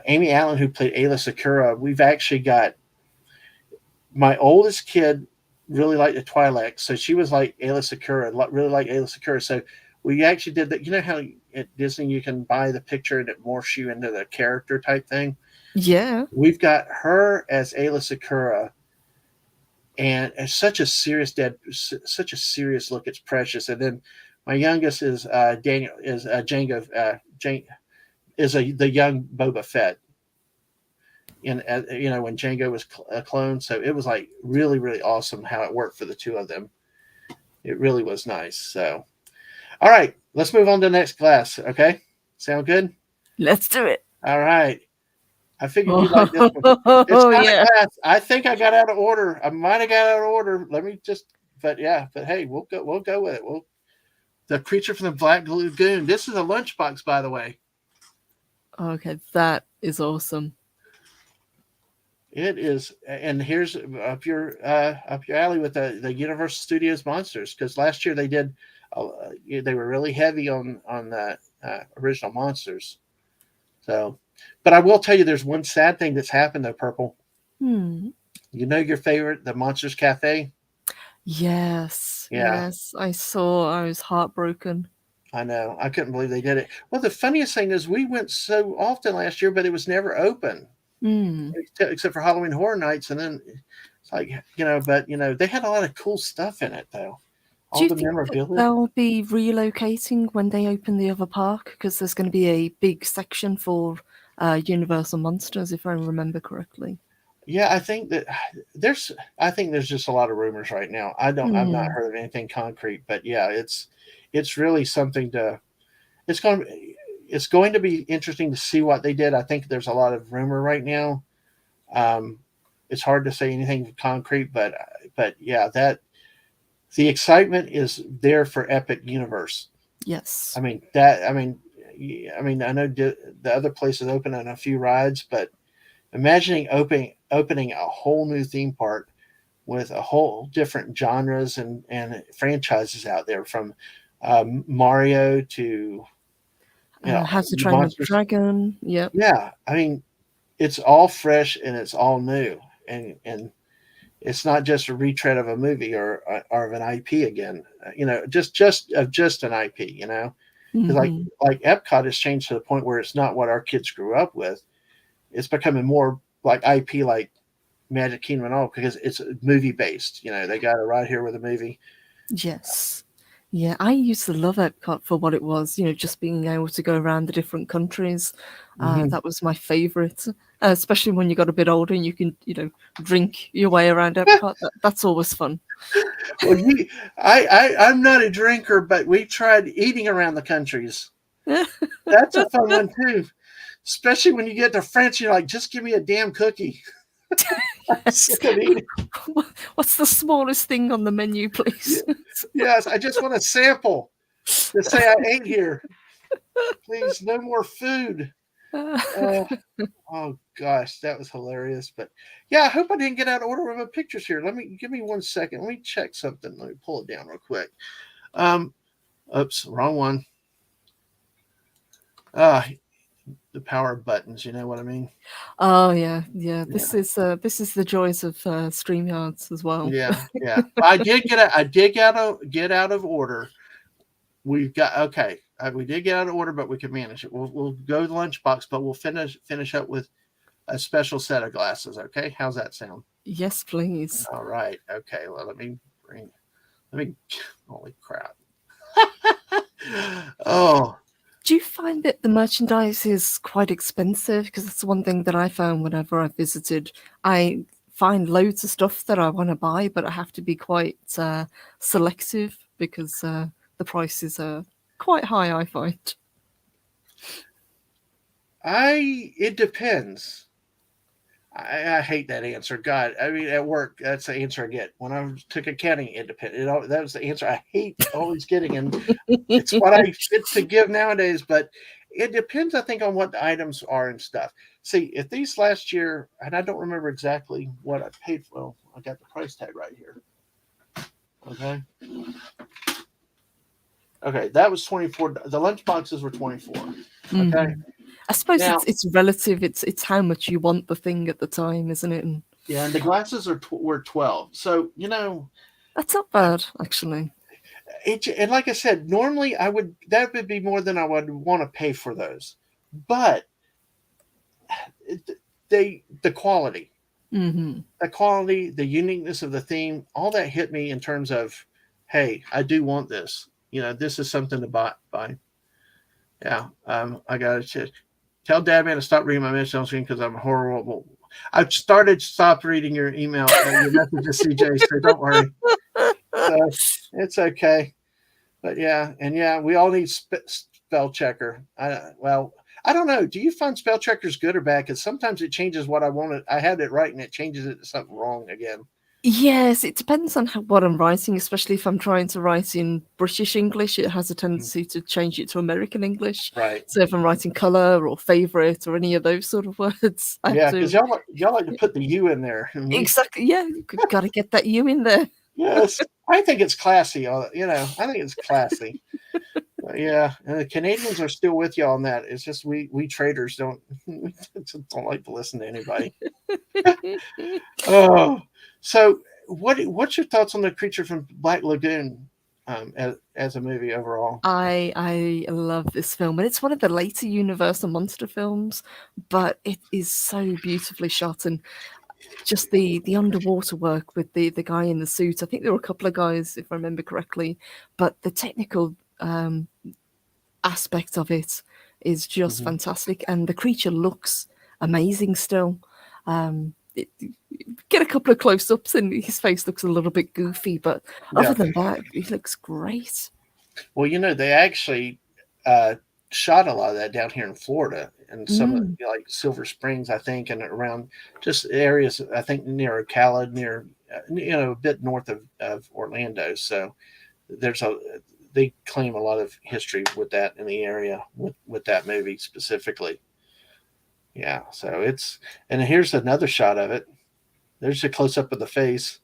Amy Allen, who played Ayla Secura. We've actually got my oldest kid really liked the Twi'lek, so she was like Ayla Secura, really like Ayla Secura. So we actually did that. You know how at Disney you can buy the picture and it morphs you into the character type thing. Yeah. We've got her as Ayla Secura, and it's such a such a serious look. It's precious. And then my youngest is Daniel is Django. The young Boba Fett. In when Django was a clone, so it was like really really awesome how it worked for the two of them. It really was nice. So, all right, let's move on to the next class. Okay, sound good? Let's do it. All right. I figured you'd like this one. It's Oh kind of yeah. class. I think I got out of order. I might have got out of order. Let me just. But yeah. But hey, we'll go. We'll go with it. The creature from the Black Lagoon. This is a lunchbox, by the way. Okay, that is awesome. It is, and here's up your alley with the Universal Studios monsters, because last year they did. They were really heavy on the original monsters. So, but I will tell you, there's one sad thing that's happened though, Purple. Hmm. You know your favorite, the Monsters Cafe? Yes. Yeah. Yes. I saw. I was heartbroken. I know. I couldn't believe they did it. Well, the funniest thing is we went so often last year, but it was never open Hmm. except for Halloween Horror Nights. And then it's like, but they had a lot of cool stuff in it though. Do All you the think that memorabilia. they'll be relocating when they open the other park? Because there's going to be a big section for Universal Monsters, if I remember correctly. Yeah, I think there's just a lot of rumors right now. I've not Hmm. heard of anything concrete, but yeah, it's really something to it's going to be interesting to see what they did. I think there's a lot of rumor right now. Um, it's hard to say anything concrete, but yeah, that the excitement is there for Epic Universe. Yes. I mean that. I know the other places open on a few rides, but imagining opening a whole new theme park with a whole different genres and franchises out there, from Mario to How to Train Your monsters. Dragon. Yep. Yeah, I mean it's all fresh and it's all new, and it's not just a retread of a movie or of an IP again. Just an IP. Because Hmm. like Epcot has changed to the point where it's not what our kids grew up with. It's becoming more like IP, like Magic Kingdom and all, because it's movie based. They got it right here with a movie. Yes. Yeah, I used to love Epcot for what it was, just being able to go around the different countries. Mm-hmm. That was my favorite, especially when you got a bit older and you can, drink your way around Epcot. That's always fun. Well, I'm not a drinker, but we tried eating around the countries. That's a fun one too, especially when you get to France. You're like, just give me a damn cookie. I'm sick of eating. What's the smallest thing on the menu, please? Yes, I just want a sample to say I ate here. Please, no more food. Oh, oh gosh, that was hilarious. But yeah, I hope I didn't get out of order with my pictures here. Give me 1 second. Let me check something. Let me pull it down real quick. Um, oops, wrong one. The power buttons. You know what I mean? Oh yeah, yeah. Yeah, This is the joys of StreamYards as well. yeah. I did get out of order. We've got okay. We did get out of order, but we can manage it. We'll go to the lunchbox, but we'll finish up with a special set of glasses. Okay, how's that sound? Yes, please. All right. Okay. Well, let me. Holy crap! Oh, Do you find that the merchandise is quite expensive? Because that's one thing that I found whenever I visited. I find loads of stuff that I want to buy, but I have to be quite selective because the prices are quite high, I find. it depends. I hate that answer. God, I mean, at work, that's the answer I get. When I took accounting, it depended. That was the answer I hate always getting, and it's what I get to give nowadays. But it depends, I think, on what the items are and stuff. See, if these last year, and I don't remember exactly what I paid for. Well, I got the price tag right here. Okay. Okay, that was 24. The lunch boxes were 24. Okay. Mhm. I suppose Now, it's relative. It's how much you want the thing at the time, isn't it? And yeah, and the glasses were 12. So that's not bad, actually. And like I said, normally that would be more than I would want to pay for those, but the quality, Hmm. the uniqueness of the theme, all that hit me in terms of, hey, I do want this. This is something to buy. Yeah, I gotta tell Dadman to stop reading my message on screen because I'm horrible. I've stopped reading your email, your messages, CJ. So don't worry. So it's okay. But yeah, we all need spell checker. I don't know. Do you find spell checkers good or bad? Because sometimes it changes what I wanted. I had it right and it changes it to something wrong again. Yes, it depends on what I'm writing, especially if I'm trying to write in British English, it has a tendency to change it to American English. Right. So if I'm writing color or favorite or any of those sort of words, I have Yeah, because to. y'all like to put the U in there, and we Exactly. Yeah, you've got to get that U in there. yes, I think it's classy. I think it's classy. But yeah, and the Canadians are still with you on that. It's just we traders don't we just don't like to listen to anybody. Oh, so what's your thoughts on the creature from Black Lagoon as a movie overall? I love this film, and it's one of the later Universal monster films, but it is so beautifully shot, and just the underwater work with the guy in the suit. I think there were a couple of guys, if I remember correctly, but the technical aspect of it is just Mhm. fantastic, and the creature looks amazing still. Get a couple of close-ups, and his face looks a little bit goofy, but other Yeah. than that, he looks great. Well, they actually uh, shot a lot of that down here in Florida and some of Mm. like Silver Springs, I think, and around just areas, I think near Ocala, near, a bit north of Orlando. So there's they claim a lot of history with that in the area with that movie specifically. Yeah. So and here's another shot of it. There's a close up of the face.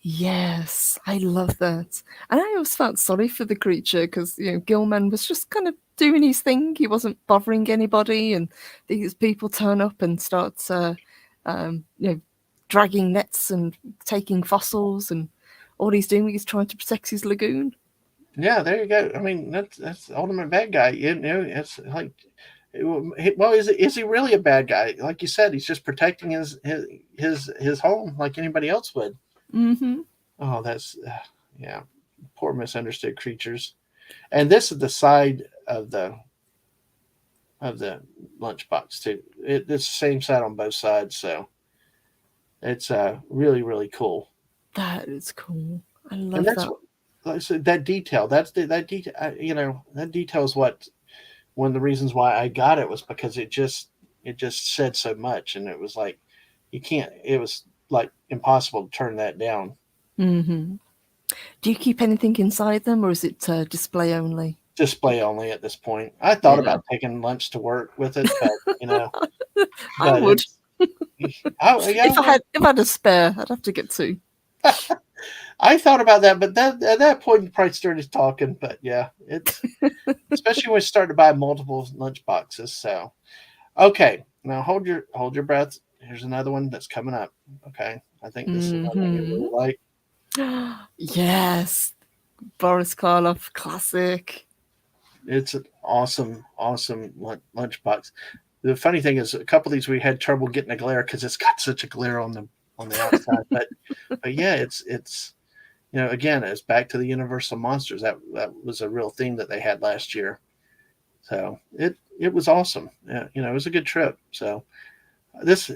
Yes, I love that. And I always felt sorry for the creature because, Gilman was just kind of doing his thing. He wasn't bothering anybody, and these people turn up and start, um, you know, dragging nets and taking fossils, and all he's doing is trying to protect his lagoon. Yeah, there you go. I mean, that's the ultimate bad guy. It's like, well, is he really a bad guy? Like you said, he's just protecting his home like anybody else would. Hmm. Oh, that's yeah, poor misunderstood creatures. And this is the side of the lunchbox too. It's the same side on both sides, so it's really really cool. That is cool. I And love that's that. what, like I said, that detail. That detail. That detail is what one of the reasons why I got it was because it just said so much, and it was like you can't. It was like impossible to turn that down. Hmm. Do you keep anything inside them, or is it display only? Display only at this point. I thought Yeah, about taking lunch to work with it, but I but would. it's. Oh yeah, If I had a spare, I'd have to get two. I thought about that, but that at that point you probably started talking. But yeah, it's especially when we start to buy multiple lunch boxes. So okay, now hold your breath. Here's another one that's coming up. Okay, I think this is another one you Hmm. really like. Yes, Boris Karloff, classic. It's an awesome, awesome lunchbox. The funny thing is, a couple of these we had trouble getting a glare because it's got such a glare on the outside. But yeah, it's again, it's back to the Universal monsters. That was a real theme that they had last year. So it was awesome. Yeah, it was a good trip. So this,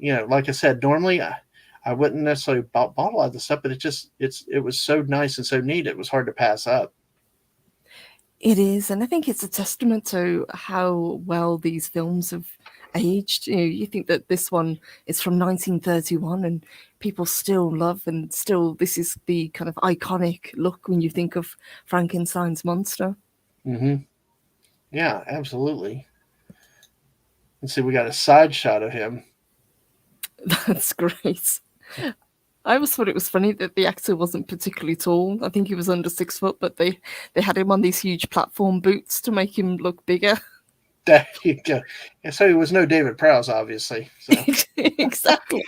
like I said, normally I wouldn't necessarily bought a lot of this stuff, but it was so nice and so neat. It was hard to pass up. It is, and I think it's a testament to how well these films have aged. You think that this one is from 1931, and people still love, and still this is the kind of iconic look when you think of Frankenstein's monster. Hmm. Yeah, absolutely. And see, we got a side shot of him. That's great. I always thought it was funny that the actor wasn't particularly tall. I think he was under 6 foot, but they had him on these huge platform boots to make him look bigger. There you go. And so he was no David Prowse, obviously. So Exactly.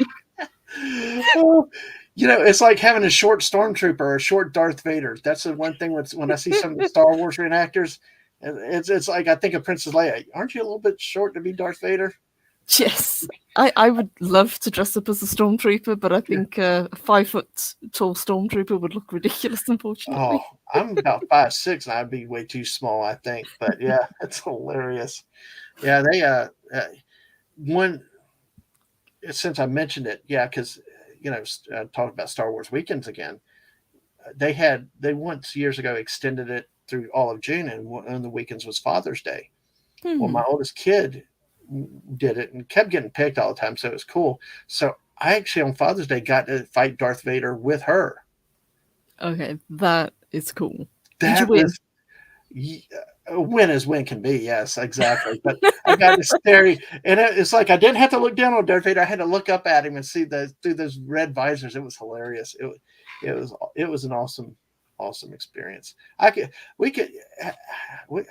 oh, It's like having a short stormtrooper or a short Darth Vader. That's the one thing when I see some of the Star Wars reenactors. It's like I think of Princess Leia. Aren't you a little bit short to be Darth Vader? Yes, I would love to dress up as a stormtrooper, but I Yeah. think a 5 foot tall stormtrooper would look ridiculous, Oh, unfortunately. I'm about 5'6", and I'd be way too small, I think. But yeah, it's hilarious. Yeah, they one since I mentioned it, yeah, because talking about Star Wars weekends again. They once years ago extended it through all of June, and one of the weekends was Father's Day. Well, my Hmm. oldest kid did it and kept getting picked all the time, so it was cool. So I actually on Father's Day got to fight Darth Vader with her. Okay, that is cool. Did you That win? was win as win can be. Yes, exactly. But I got to stare, and it's like I didn't have to look down on Darth Vader. I had to look up at him and see through those red visors. It was hilarious. It was an awesome experience. I could we could we,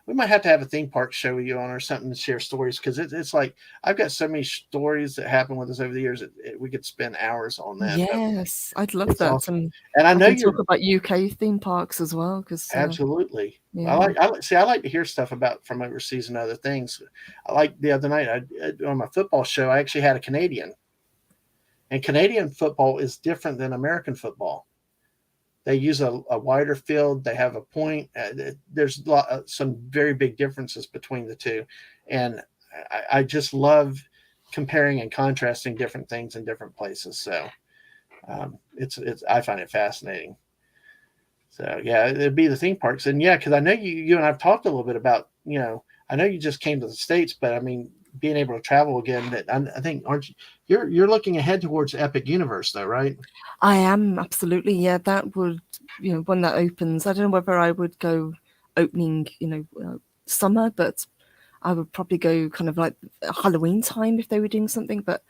we might have to have a theme park show you on or something to share stories because it's like I've got so many stories that happened with us over the years that we could spend hours on that. But Yes, I'd love it's that, awesome, and and I I know can you're talk about UK theme parks as well, because absolutely. yeah. I like to hear stuff about from overseas and other things. I like the other night on my football show. I actually had a Canadian, and Canadian football is different than American football. They use a wider field. They have a point. There's some very big differences between the two, and I just love comparing and contrasting different things in different places. So it's I find it fascinating. So yeah, it'd be the theme parks, and yeah, because I know you and I've talked a little bit about I know you just came to the States, but I mean being able to travel again. That I think aren't you, you're looking ahead towards Epic Universe though, right? I am absolutely, yeah. That would, when that opens. I don't know whether I would go opening, summer, but I would probably go kind of like Halloween time if they were doing something. But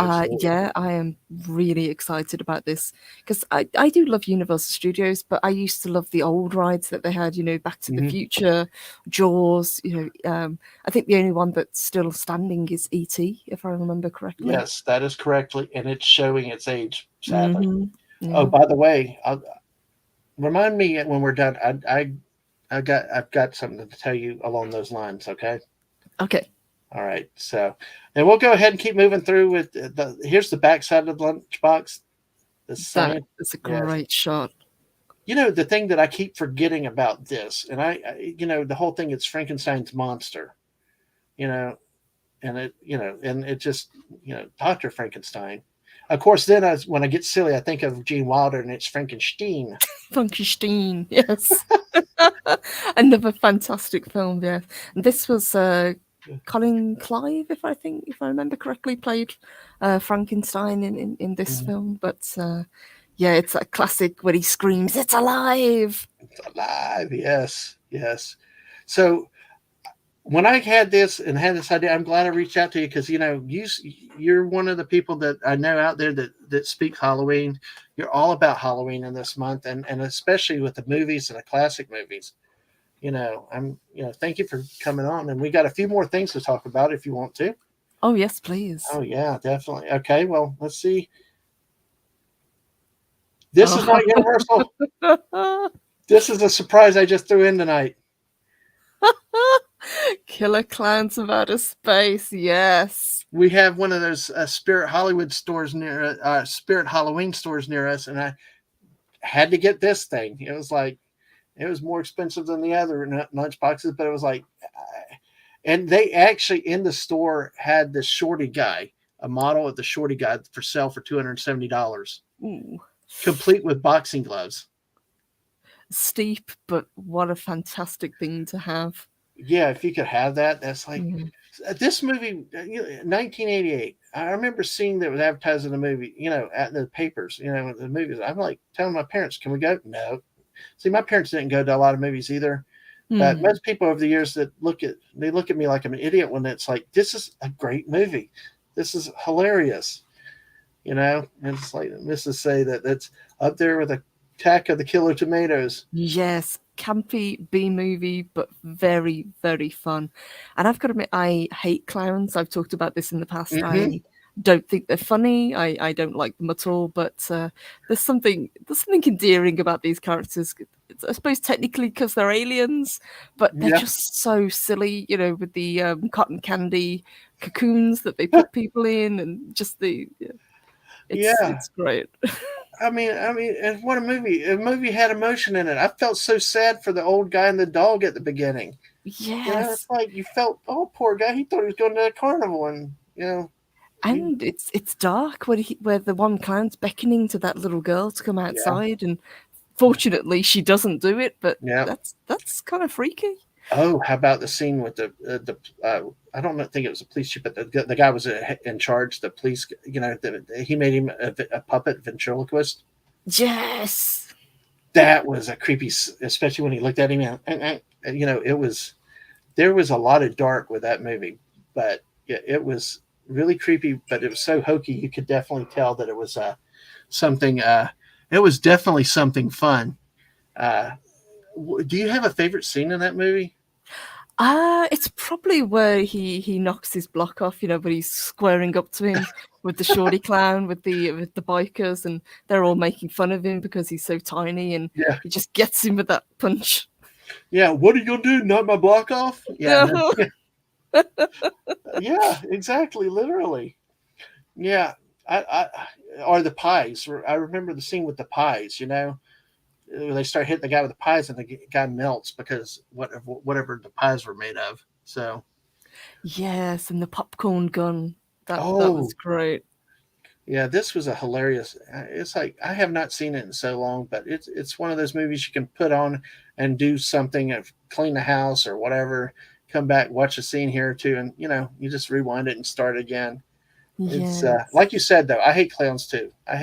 Absolutely. yeah, I am really excited about this because I do love Universal Studios, but I used to love the old rides that they had, Back to the Hmm. Future, Jaws. I think the only one that's still standing is E.T., if I remember correctly. Yes, that is correctly, and it's showing its age, sadly. Hmm. Oh, Yeah. by the way, remind me when we're done. I've got something to tell you along those lines. Okay. Okay. All right. So, and we'll go ahead and keep moving through with here's the backside of the lunchbox. The That science. is a Yes. great shot. The thing that I keep forgetting about this, and the whole thing, it's Frankenstein's monster. You know, and it just, Dr. Frankenstein. Of course, then when I get silly, I think of Gene Wilder and it's Frankenstein. Frankenstein, yes. Another fantastic film, yeah. And this was Colin Clive, if I remember correctly, played Frankenstein in this Mhm. film. But yeah, it's a classic when he screams, "It's alive!" It's alive. Yes, yes. So when I had this and had this idea, I'm glad I reached out to you because you're one of the people that I know out there that speak Halloween. You're all about Halloween in this month, and especially with the movies and the classic movies. Thank you for coming on, and we got a few more things to talk about if you want to. Oh, yes, please. Oh yeah, definitely. Okay, well, let's see. This is Oh. not Universal. This is a surprise I just threw in tonight. Killer Clowns of Outer Space, yes. We have one of those Spirit Hollywood stores Spirit Halloween stores near us, and I had to get this thing. It was more expensive than the other lunch boxes, but it was like, and they actually in the store had the shorty guy, a model of the shorty guy for sale for $270, Ooh. complete with boxing gloves. Steep, but what a fantastic thing to have. Yeah, if you could have that, that's like Mm. this movie, 1988. I remember seeing that was advertised in the movie, at the papers, the movies. I'm like telling my parents, "Can we go?" No. See, my parents didn't go to a lot of movies either. But Mm. most people over the years that look at me like I'm an idiot when it's like, this is a great movie. This is hilarious, And it's like Mrs. say that that's up there with Attack of the Killer Tomatoes. Yes, campy B movie, but very, very fun. And I've got to admit, I hate clowns. I've talked about this in the past. Mm-hmm. don't think they're funny. I don't like them at all. But there's something endearing about these characters. I suppose technically because they're aliens, but they're Yeah, just so silly. You know, with the cotton candy cocoons that they put people in, and just yeah. it's great. And what a movie! A movie had emotion in it. I felt so sad for the old guy and the dog at the beginning. It's Yes. like you felt, oh, poor guy. He thought he was going to a carnival, and he, And it's dark where the one clown's beckoning to that little girl to come yeah, outside, and fortunately she doesn't do it. But yeah. that's kind of freaky. Oh, how about the scene with I don't think it was a police chief, but the guy was in charge. The police, he made him a puppet ventriloquist. Yes. That was a creepy, especially when he looked at him. It was there was a lot of dark with that movie, but yeah, it was really creepy. But it was so hokey, you could definitely tell that it was something. It was definitely something fun. Uh, do you have a favorite scene in that movie? It's probably where he knocks his block off, but he's squaring up to him with the shorty clown with the bikers, and they're all making fun of him because he's so tiny, and Yeah, he just gets him with that punch. yeah. What are you gonna do? Knock my block off? Yeah, and No. then, yeah, exactly, literally. Yeah, or the pies. I remember the scene with the pies. They start hitting the guy with the pies, and the guy melts because whatever the pies were made of. So, Yes, and the popcorn gun. That was oh great. yeah, this was a hilarious. It's like I have not seen it in so long, but it's one of those movies you can put on and do something, clean the house or whatever. Come back, watch a scene here or two, and you just rewind it and start again. It's Yes. like you said though. I hate clowns too. I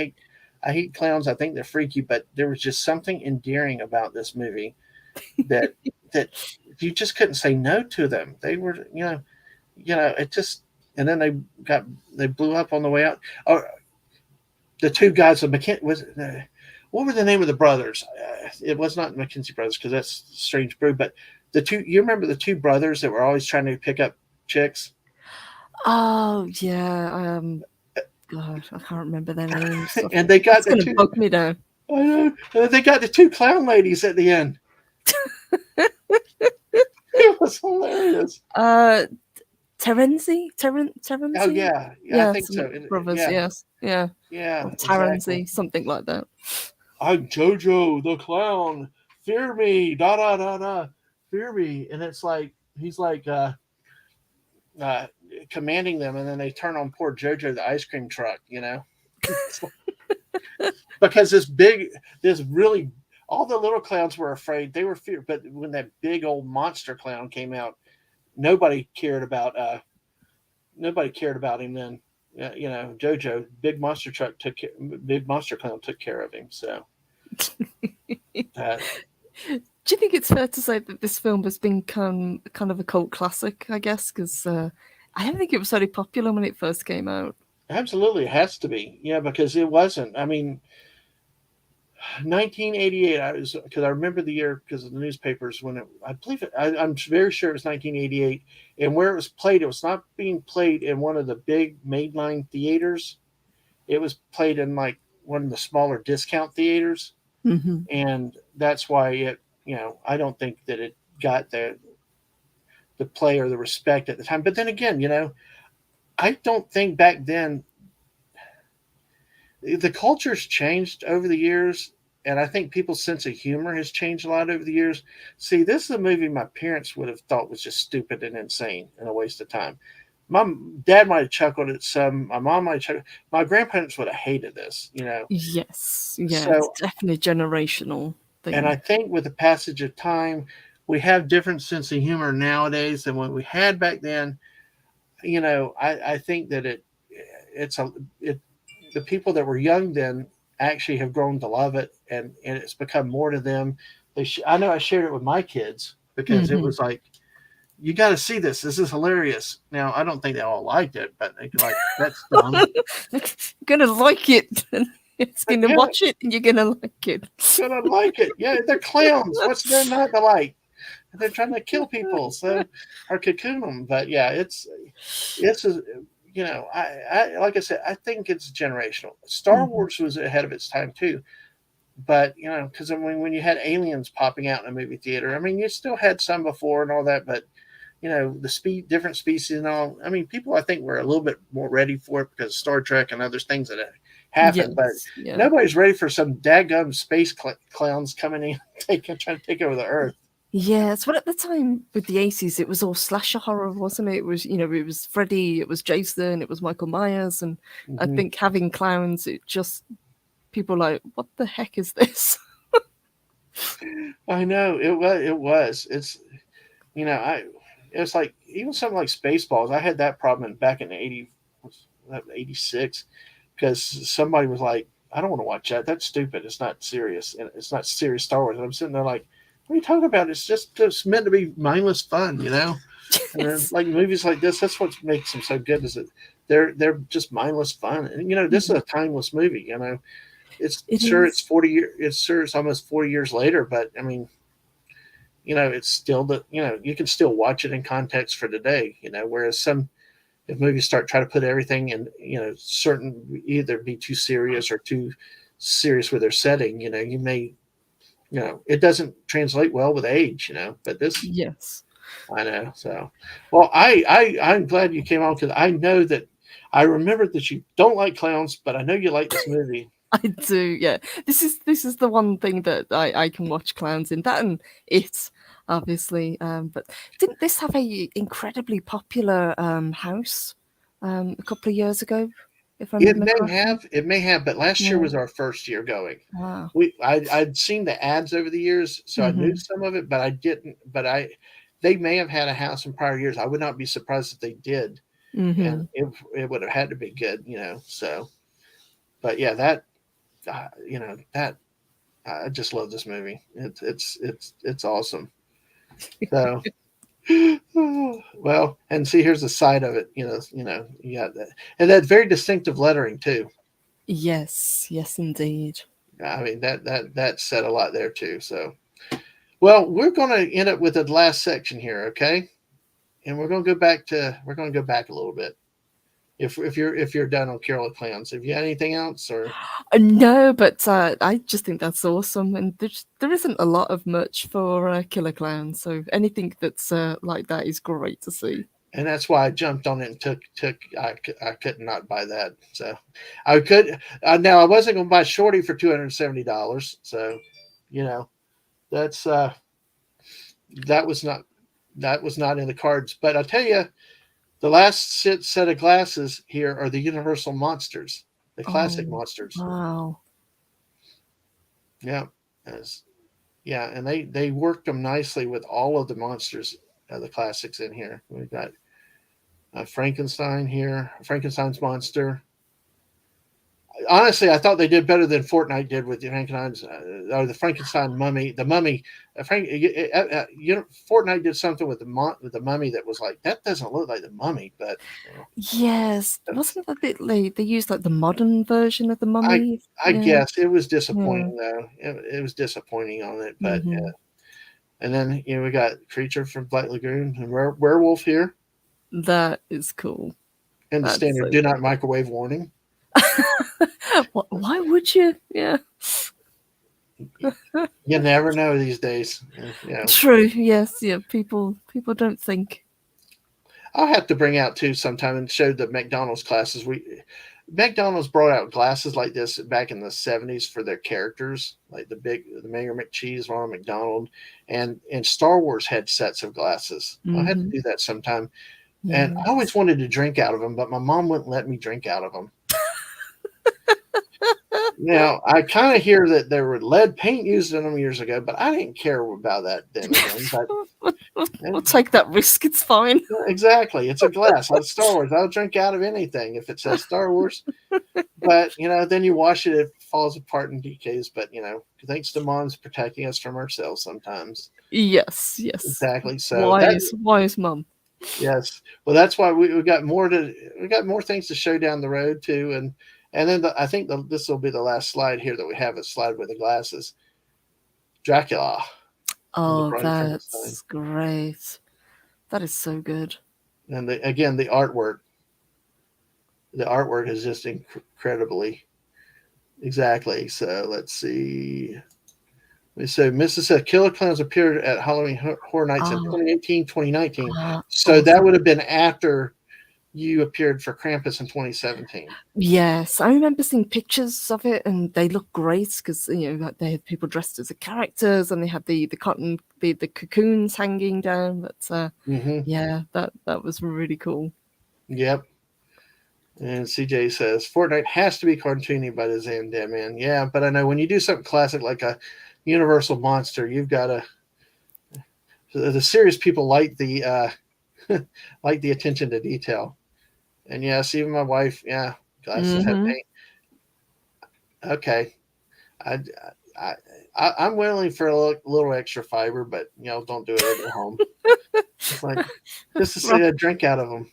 hate clowns. I think they're freaky, but there was just something endearing about this movie that that you just couldn't say no to them. They were, it just. And then they blew up on the way out. Oh, the two guys, what were the name of the brothers? It was not McKenzie brothers because that's Strange Brew, but the two. You remember the two brothers that were always trying to pick up chicks? Oh yeah. God, I can't remember their names. And they got It's the gonna two. bug me now. I know. They got the two clown ladies at the end. It was hilarious. Uh, Oh Terenzi? yeah, I Yeah, think so. some brothers. Yeah, Yes, yeah, yeah, or exactly. Tarenzi, something like that. I'm Jojo the clown. Fear me, da da da da. Fear me, and it's like he's like uh, commanding them, and then they turn on poor Jojo the ice cream truck. Because this really, all the little clowns were afraid. They were feared, but when that big old monster clown came out, nobody cared about. Nobody cared about him then. Jojo, big monster clown took care of him. So, uh, Do you think it's fair to say that this film has become kind of a cult classic? I guess because I don't think it was very popular when it first came out. absolutely, it has to be. Yeah, because it wasn't. I mean, 1988. Because I remember the year because of the newspapers when I believe it. I'm very sure it was 1988, and where it was played, it was not being played in one of the big mainline theaters. It was played in like one of the smaller discount theaters, Hmm. and that's why it. I don't think that it got the play or the respect at the time. But then again, I don't think back then the culture's changed over the years, and I think people's sense of humor has changed a lot over the years. See, this is a movie my parents would have thought was just stupid and insane and a waste of time. My dad might have chuckled at some. My mom might have chuckled. My grandparents would have hated this. Yes, yeah, it's So, definitely a generational and I thing. think with the passage of time, we have different sense of humor nowadays than what we had back then. I think that it's a it the people that were young then actually have grown to love it, and it's become more to them. I know I shared it with my kids because it Hmm. was like, you got to see this. This is hilarious. Now I don't think they all liked it, but they like, that's dumb. You're gonna like it. It's But gonna yeah, watch it, and you're gonna like it. gonna like it. Yeah, they're clowns. What's there not to like? They're trying to kill people, so or cocoon them. But yeah, it's I like I said, I think it's generational. Star Mhm. Wars was ahead of its time too, but because I mean, when you had aliens popping out in a movie theater, I mean, you still had some before and all that, but the different species and all. I mean, people I think were a little bit more ready for it because of Star Trek and other things that happened, but Yes, yeah. nobody's ready for some daggum space clowns coming in, trying to take over the Earth. Yes, but at the time with the 80s, it was all slasher horror, wasn't it? It was, it was Freddy, it was Jason, it was Michael Myers, and I Hmm. think having clowns, it just people like, what the heck is this? I know it was. It was. I. It's like even something like Spaceballs. I had that problem back in '86 because somebody was like, "I don't want to watch that. That's stupid. It's not serious, and it's not serious Star Wars." And I'm sitting there like, "What are you talking about? It's meant to be mindless fun." And then Yes. like movies like this, that's what makes them so good. Is that they're just mindless fun. And this is Mhm. a timeless movie. It's It sure it's is. 40 years. It's sure it's almost 40 years later, but I mean, it's still you can still watch it in context for today. Whereas some if movies start trying to put everything in, certain either be too serious or too serious with their setting, you may, it doesn't translate well with age, but this, Yes. I know. So, well, I'm glad you came on because I know that I remember that you don't like clowns, but I know you like this movie. I do, yeah. This is the one thing that I can watch clowns in. That and it, obviously. But didn't this have a incredibly popular house a couple of years ago, if I remember correctly? It may have, but last year Yeah. was our first year going. Wow. I'd seen the ads over the years, so I knew Hmm. some of it, but I didn't. They may have had a house in prior years. I would not be surprised if they did, and Hmm. it would have had to be good. So, but yeah, that that I just love this movie. It's awesome. So, well, and see, here's the side of it. You got that, and that very distinctive lettering too. Yes, yes, indeed. I mean that said a lot there too. So, well, we're going to end up with the last section here, okay? And we're going to go back a little bit. If you're done on Carol of Clowns, have you got anything else or? No, but I just think that's awesome, and there isn't a lot of merch for Killer Clowns, so anything that's like that is great to see. And that's why I jumped on it and took. I could not buy that. So I could now I wasn't going to buy Shorty for $270. So you know that's that was not in the cards. But I'll tell you, the last set of glasses here are the Universal monsters, the classic Oh, monsters. wow. Yeah, as, yeah, and they worked them nicely with all of the monsters, the classics in here. We've got Frankenstein here, Frankenstein's monster. Honestly, I thought they did better than Fortnite did with the Frankenstein's or the Frankenstein mummy. The mummy, Fortnite did something with the mummy that was like that doesn't look like the mummy, but Yes, that's wasn't that a bit late? They used like the modern version of the I mummy. I Yeah. guess it was Yeah. disappointing though. It was disappointing on it, but Hmm. and then we got creature from Black Lagoon and werewolf here, That is cool. and the That's standard so do not cool. microwave warning. Why would you? Yeah. You never know these days. True. Yes. Yeah. People don't think. I'll have to bring out too sometime and show the McDonald's classes. McDonald's brought out glasses like this back in the '70s for their characters, like the Mayor McCheese, Ronald McDonald, and Star Wars had sets of glasses. I'll have to Hmm. do that sometime. And I always Yes. wanted to drink out of them, but my mom wouldn't let me drink out of them. Now I kind of hear that there were lead paint used in them years ago, but I didn't care about that then again. But We'll take that risk. It's fine. yeah, exactly, it's a glass. It's Star Wars. I'll drink out of anything if it says Star Wars. But then you wash it, it falls apart and decays. But thanks to mom's protecting us from ourselves sometimes. Yes. Yes. Exactly. So that Wise, mum. yes. Well, that's why we got more things to show down the road too, and then I think this will be the last slide here that we have a slide with the glasses. Dracula and the Oh, Bride of Frankenstein, that's great. That is so good. and again the artwork. the artwork is just incredibly exactly. So let's see. So Mrs. said Killer Clowns appeared at Halloween Horror Nights in Ah, 2018, 2019. So that awesome. would have been after you appeared for Krampus in 2017. Yes, I remember seeing pictures of it, and they look great because like, they had people dressed as the characters, and they had the cotton the cocoons hanging down. But yeah, that was really cool. Yep. And CJ says Fortnite has to be cartoony by the Dadman. Yeah, but I know when you do something classic like a Universal monster, you've got to. The serious people like the like the attention to detail. And yes, even my wife, yeah, glasses have Hmm. paint. Okay, I, I, I'm willing for a little extra fiber, but don't do it at home. It's like just to Right. see a drink out of them.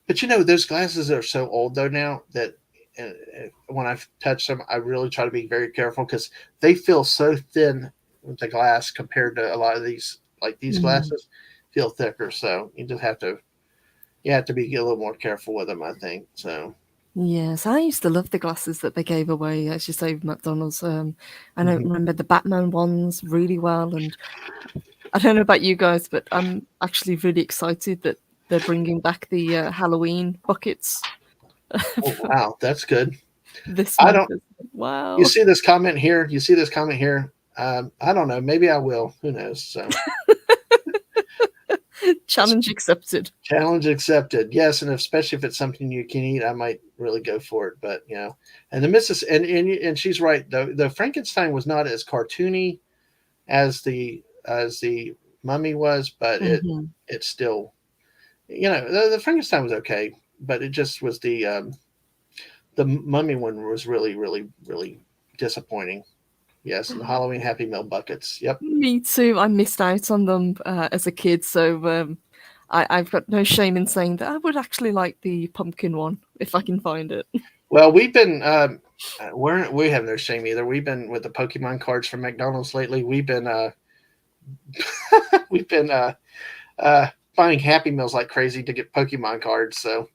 But those glasses are so old though now that when I touch them, I really try to be very careful because they feel so thin with the glass compared to a lot of these, like these Mm. glasses, feel thicker. So you have to be a little more careful with them, I think. So. Yes, I used to love the glasses that they gave away, as you say, with McDonald's. I don't Mhm. remember the Batman ones really well, and I don't know about you guys, but I'm actually really excited that they're bringing back the Halloween buckets Oh wow, that's good. this I month. don't. You Wow. see this comment here? You see this comment here? I don't know. Maybe I will. Who knows? So Challenge accepted. challenge accepted. Yes, and especially if it's something you can eat, I might really go for it. But and the Mrs. and she's right. The Frankenstein was not as cartoony as the Mummy was, but Hmm. it still the Frankenstein was okay, but it just was the Mummy one was really really really disappointing. Yes, and the Halloween Happy Meal buckets. Yep. Me too. I missed out on them as a kid, so I've got no shame in saying that I would actually like the pumpkin one if I can find it. Well, we've been we have no shame either. We've been with the Pokemon cards from McDonald's lately. We've been we've been uh buying Happy Meals like crazy to get Pokemon cards. So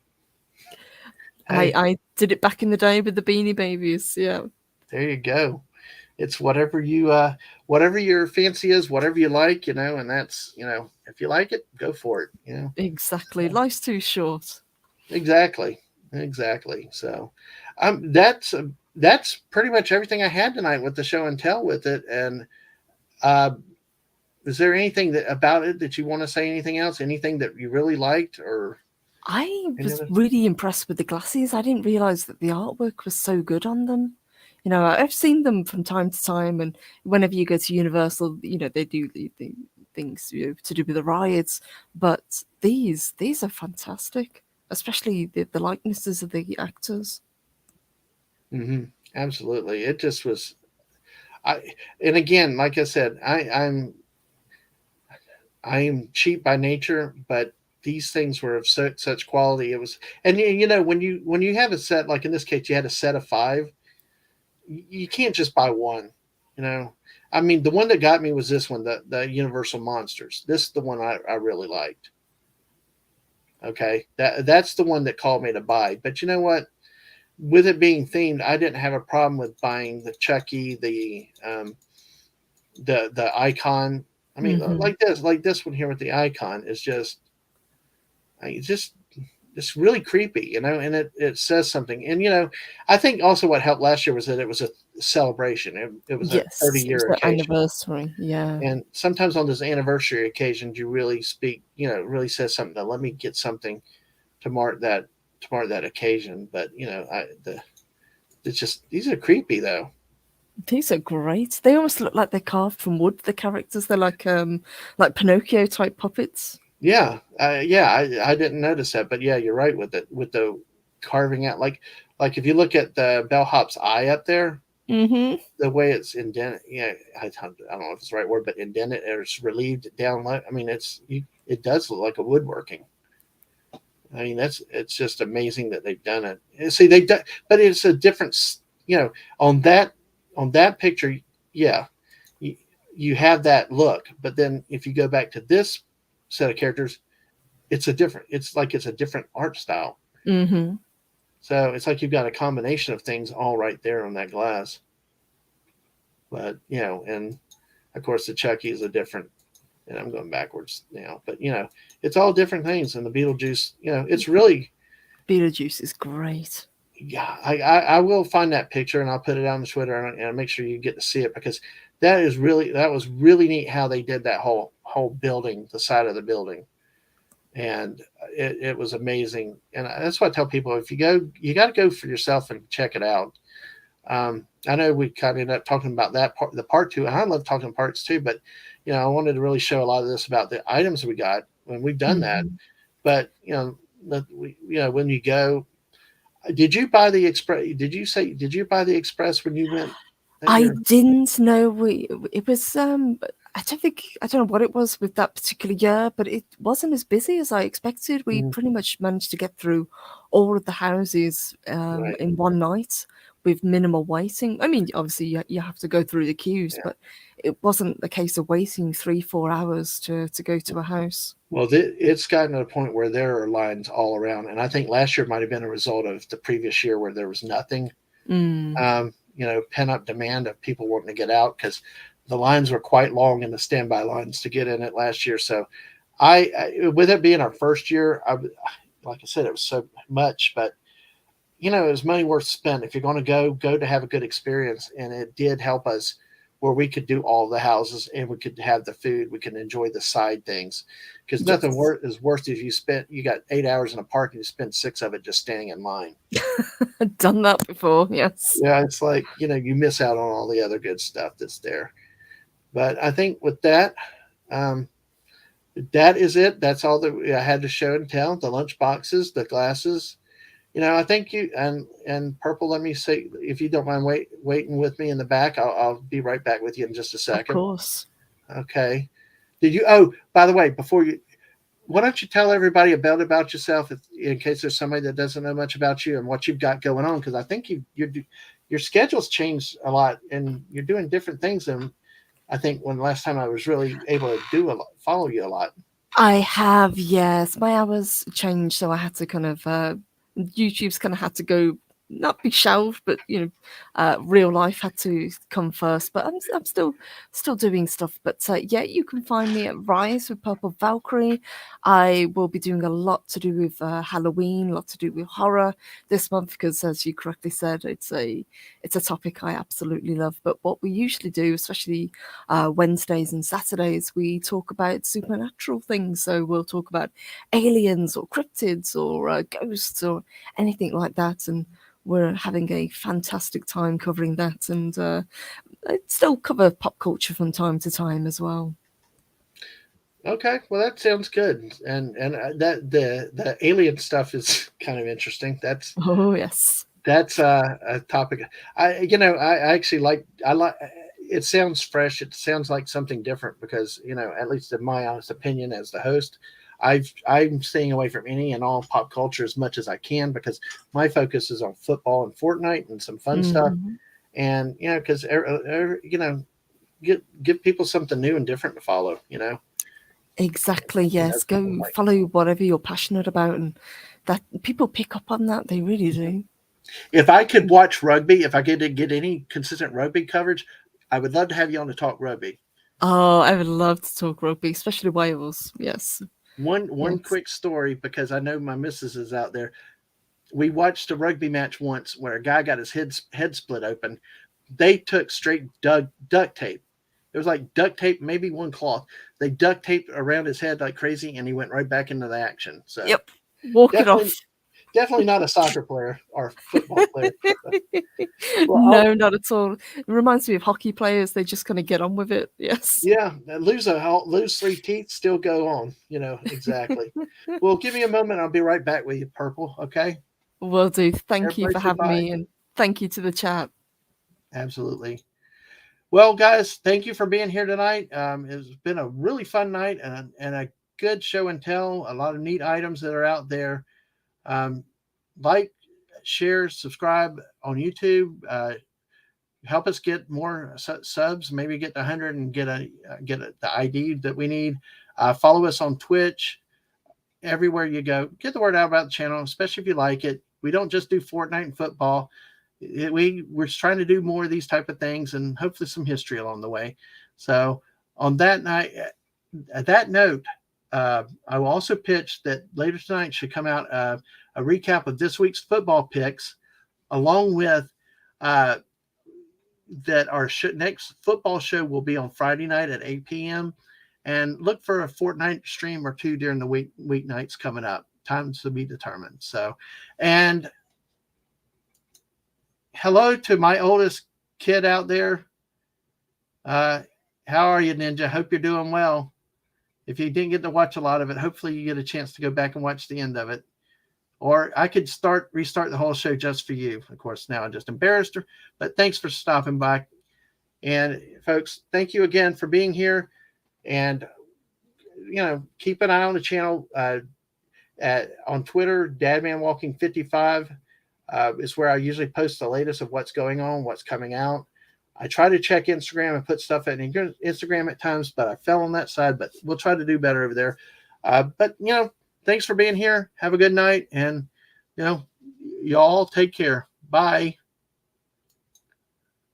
hey, I did it back in the day with the Beanie Babies. Yeah, there you go. It's whatever your fancy is, whatever you like, and that's if you like it, go for it. exactly. So, Life's too short. exactly, exactly. So, that's pretty much everything I had tonight with the show and tell with it. And uh, is there anything about it that you want to say? Anything else? Anything that you really liked, or I any was other? really impressed with the glasses. I didn't realize that the artwork was so good on them. I've seen them from time to time, and whenever you go to Universal, they do the things to do with the rides. But these are fantastic, especially the likenesses of the actors. Mm-hmm. Absolutely, it just was. I and again, like I said, I'm cheap by nature, but these things were of such quality. It was, and when you have a set like in this case, you had a set of five. You can't just buy one. You know, I mean, the one that got me was this one, the Universal Monsters. This is the one I really liked. Okay, that's the one that called me to buy. But you know what? With it being themed, I didn't have a problem with buying the Chucky, the icon. I mean, Hmm. like this one here with the icon is just, it's just it's really creepy, and it says something. And I think also what helped last year was that it was a celebration. It was a 30 Yes, it was year their occasion, anniversary. Yeah, and sometimes on those anniversary occasions, you really speak. It really says something. To let me get something to mark that occasion. But it's just these are creepy though. these are great. They almost look like they're carved from wood. The characters, they're like Pinocchio type puppets. Yeah, I didn't notice that, but yeah, you're right with it with the carving out. Like if you look at the bellhop's eye up there, Hmm. the way it's indented. Yeah, I don't know if it's the right word, but indented or it's relieved down low. I mean, it does look like a woodworking. I mean, it's just amazing that they've done it. And see, they've done, but it's a different. On that picture, yeah, you, you have that look. But then if you go back to this set of characters, it's a different. It's like it's a different art style. Mm-hmm. So it's like you've got a combination of things all right there on that glass. But and of course the Chucky is a different. And I'm going backwards now, but it's all different things. And the Beetlejuice, it's really, Beetlejuice is great. yeah. I will find that picture and I'll put it on the Twitter and I'll make sure you get to see it because that was really neat how they did that whole building, the side of the building, and it was amazing. And that's what I tell people: if you go, you got to go for yourself and check it out. I know we kind of ended up talking about that part, the part two, and I love talking parts too. But I wanted to really show a lot of this about the items we got when we've done that. Mm-hmm. But when you go, did you buy the express? Did you buy the express when you went that I year? didn't know it was I don't know what it was with that particular year, but it wasn't as busy as I expected. We Mm, pretty much managed to get through all of the houses right. in one night with minimal waiting. I mean, obviously you have to go through the queues, Yeah. but it wasn't a case of waiting 3-4 hours to go to a house. Well, it's gotten to a point where there are lines all around, and I think last year might have been a result of the previous year where there was nothing. Mm. Pent up demand of people wanting to get out because the lines were quite long in the standby lines to get in it last year. So, with it being our first year, like I said, it was so much, but it was money worth spent. If you're going to go to have a good experience, and it did help us where we could do all the houses and we could have the food, we can enjoy the side things because nothing Yes. is worse if you got 8 hours in a park and you spend 6 of it just standing in line. I've done that before, yes. Yeah, it's like you miss out on all the other good stuff that's there. But I think with that, um, that is it. That's all that I had to show and tell. The lunch boxes, the glasses. I think you and Purple. Let me say, if you don't mind waiting with me in the back, I'll be right back with you in just a Of second. course. Okay. Did you? Oh, by the way, before you, why don't you tell everybody about yourself, in case there's somebody that doesn't know much about you and what you've got going on? Because I think your schedule's changed a lot, and you're doing different things than I think when last time I was really able to do a lot, follow you a lot. I have, yes. My hours changed, so I had to kind of YouTube's kind of had to go, not be shelved, but real life had to come first. But I'm still doing stuff. But yeah, you can find me at Rise with Purple Valkyrie. I will be doing a lot to do with Halloween, a lot to do with horror this month because, as you correctly said, it's a topic I absolutely love. But what we usually do, especially Wednesdays and Saturdays, we talk about supernatural things. So we'll talk about aliens or cryptids or ghosts or anything like that. And we're having a fantastic time covering that. And I still cover pop culture from time to time as well. Okay, well that sounds good, and that the alien stuff is kind of interesting. Oh, yes. That's a topic. I actually like. It sounds fresh. It sounds like something different because at least in my honest opinion as the host, I'm staying away from any and all pop culture as much as I can because my focus is on football and Fortnite and some fun stuff, Hmm. and because give people something new and different to follow. Exactly, And yes. that's what Go I like. follow whatever you're passionate about. And that people pick up on that. They really do. If I could watch rugby, if I could get any consistent rugby coverage, I would love to have you on to talk rugby. Oh, I would love to talk rugby, especially Wales. Yes. One Yes. quick story because I know my missus is out there. We watched a rugby match once where a guy got his head split open. They took straight duct tape. It was like duct tape, maybe one cloth. They duct taped around his head like crazy, and he went right back into the action. So Yep. Walk it definitely, off. definitely not a soccer player or football player. Well, No, not at all. It reminds me of hockey players. They just kind of get on with it. Yes. yeah, lose 3 teeth, still go on. Exactly. Well, give me a moment. I'll be right back with you, Purple. Okay. Will do. Thank you Everybody for say having bye. me, and thank you to the chat. Absolutely. Well, guys, thank you for being here tonight. It's been a really fun night and a good show and tell. A lot of neat items that are out there. Um, like, share, subscribe on YouTube. Help us get more subs. Maybe get to 100 and get the ID that we need. Follow us on Twitch. everywhere you go. Get the word out about the channel, especially if you like it. We don't just do Fortnite and football. We're trying to do more of these type of things, and hopefully some history along the way. So on that night, at that note, I will also pitch that later tonight should come out a recap of this week's football picks, along with that our next football show will be on Friday night at 8 p.m. And look for a Fortnite stream or two during the weeknights coming up. Times to be determined. So, and hello to my oldest kid out there. How are you, Ninja? Hope you're doing well. If you didn't get to watch a lot of it, hopefully you get a chance to go back and watch the end of it. Or I could restart the whole show just for you. Of course, now I just embarrassed her. But thanks for stopping by. And folks, thank you again for being here. And, keep an eye on the channel. On Twitter, DadmanWalking55 is where I usually post the latest of what's going on, what's coming out. I try to check Instagram and put stuff in Instagram at times, but I fell on that side. But we'll try to do better over there. But thanks for being here. Have a good night, and y'all take care. Bye.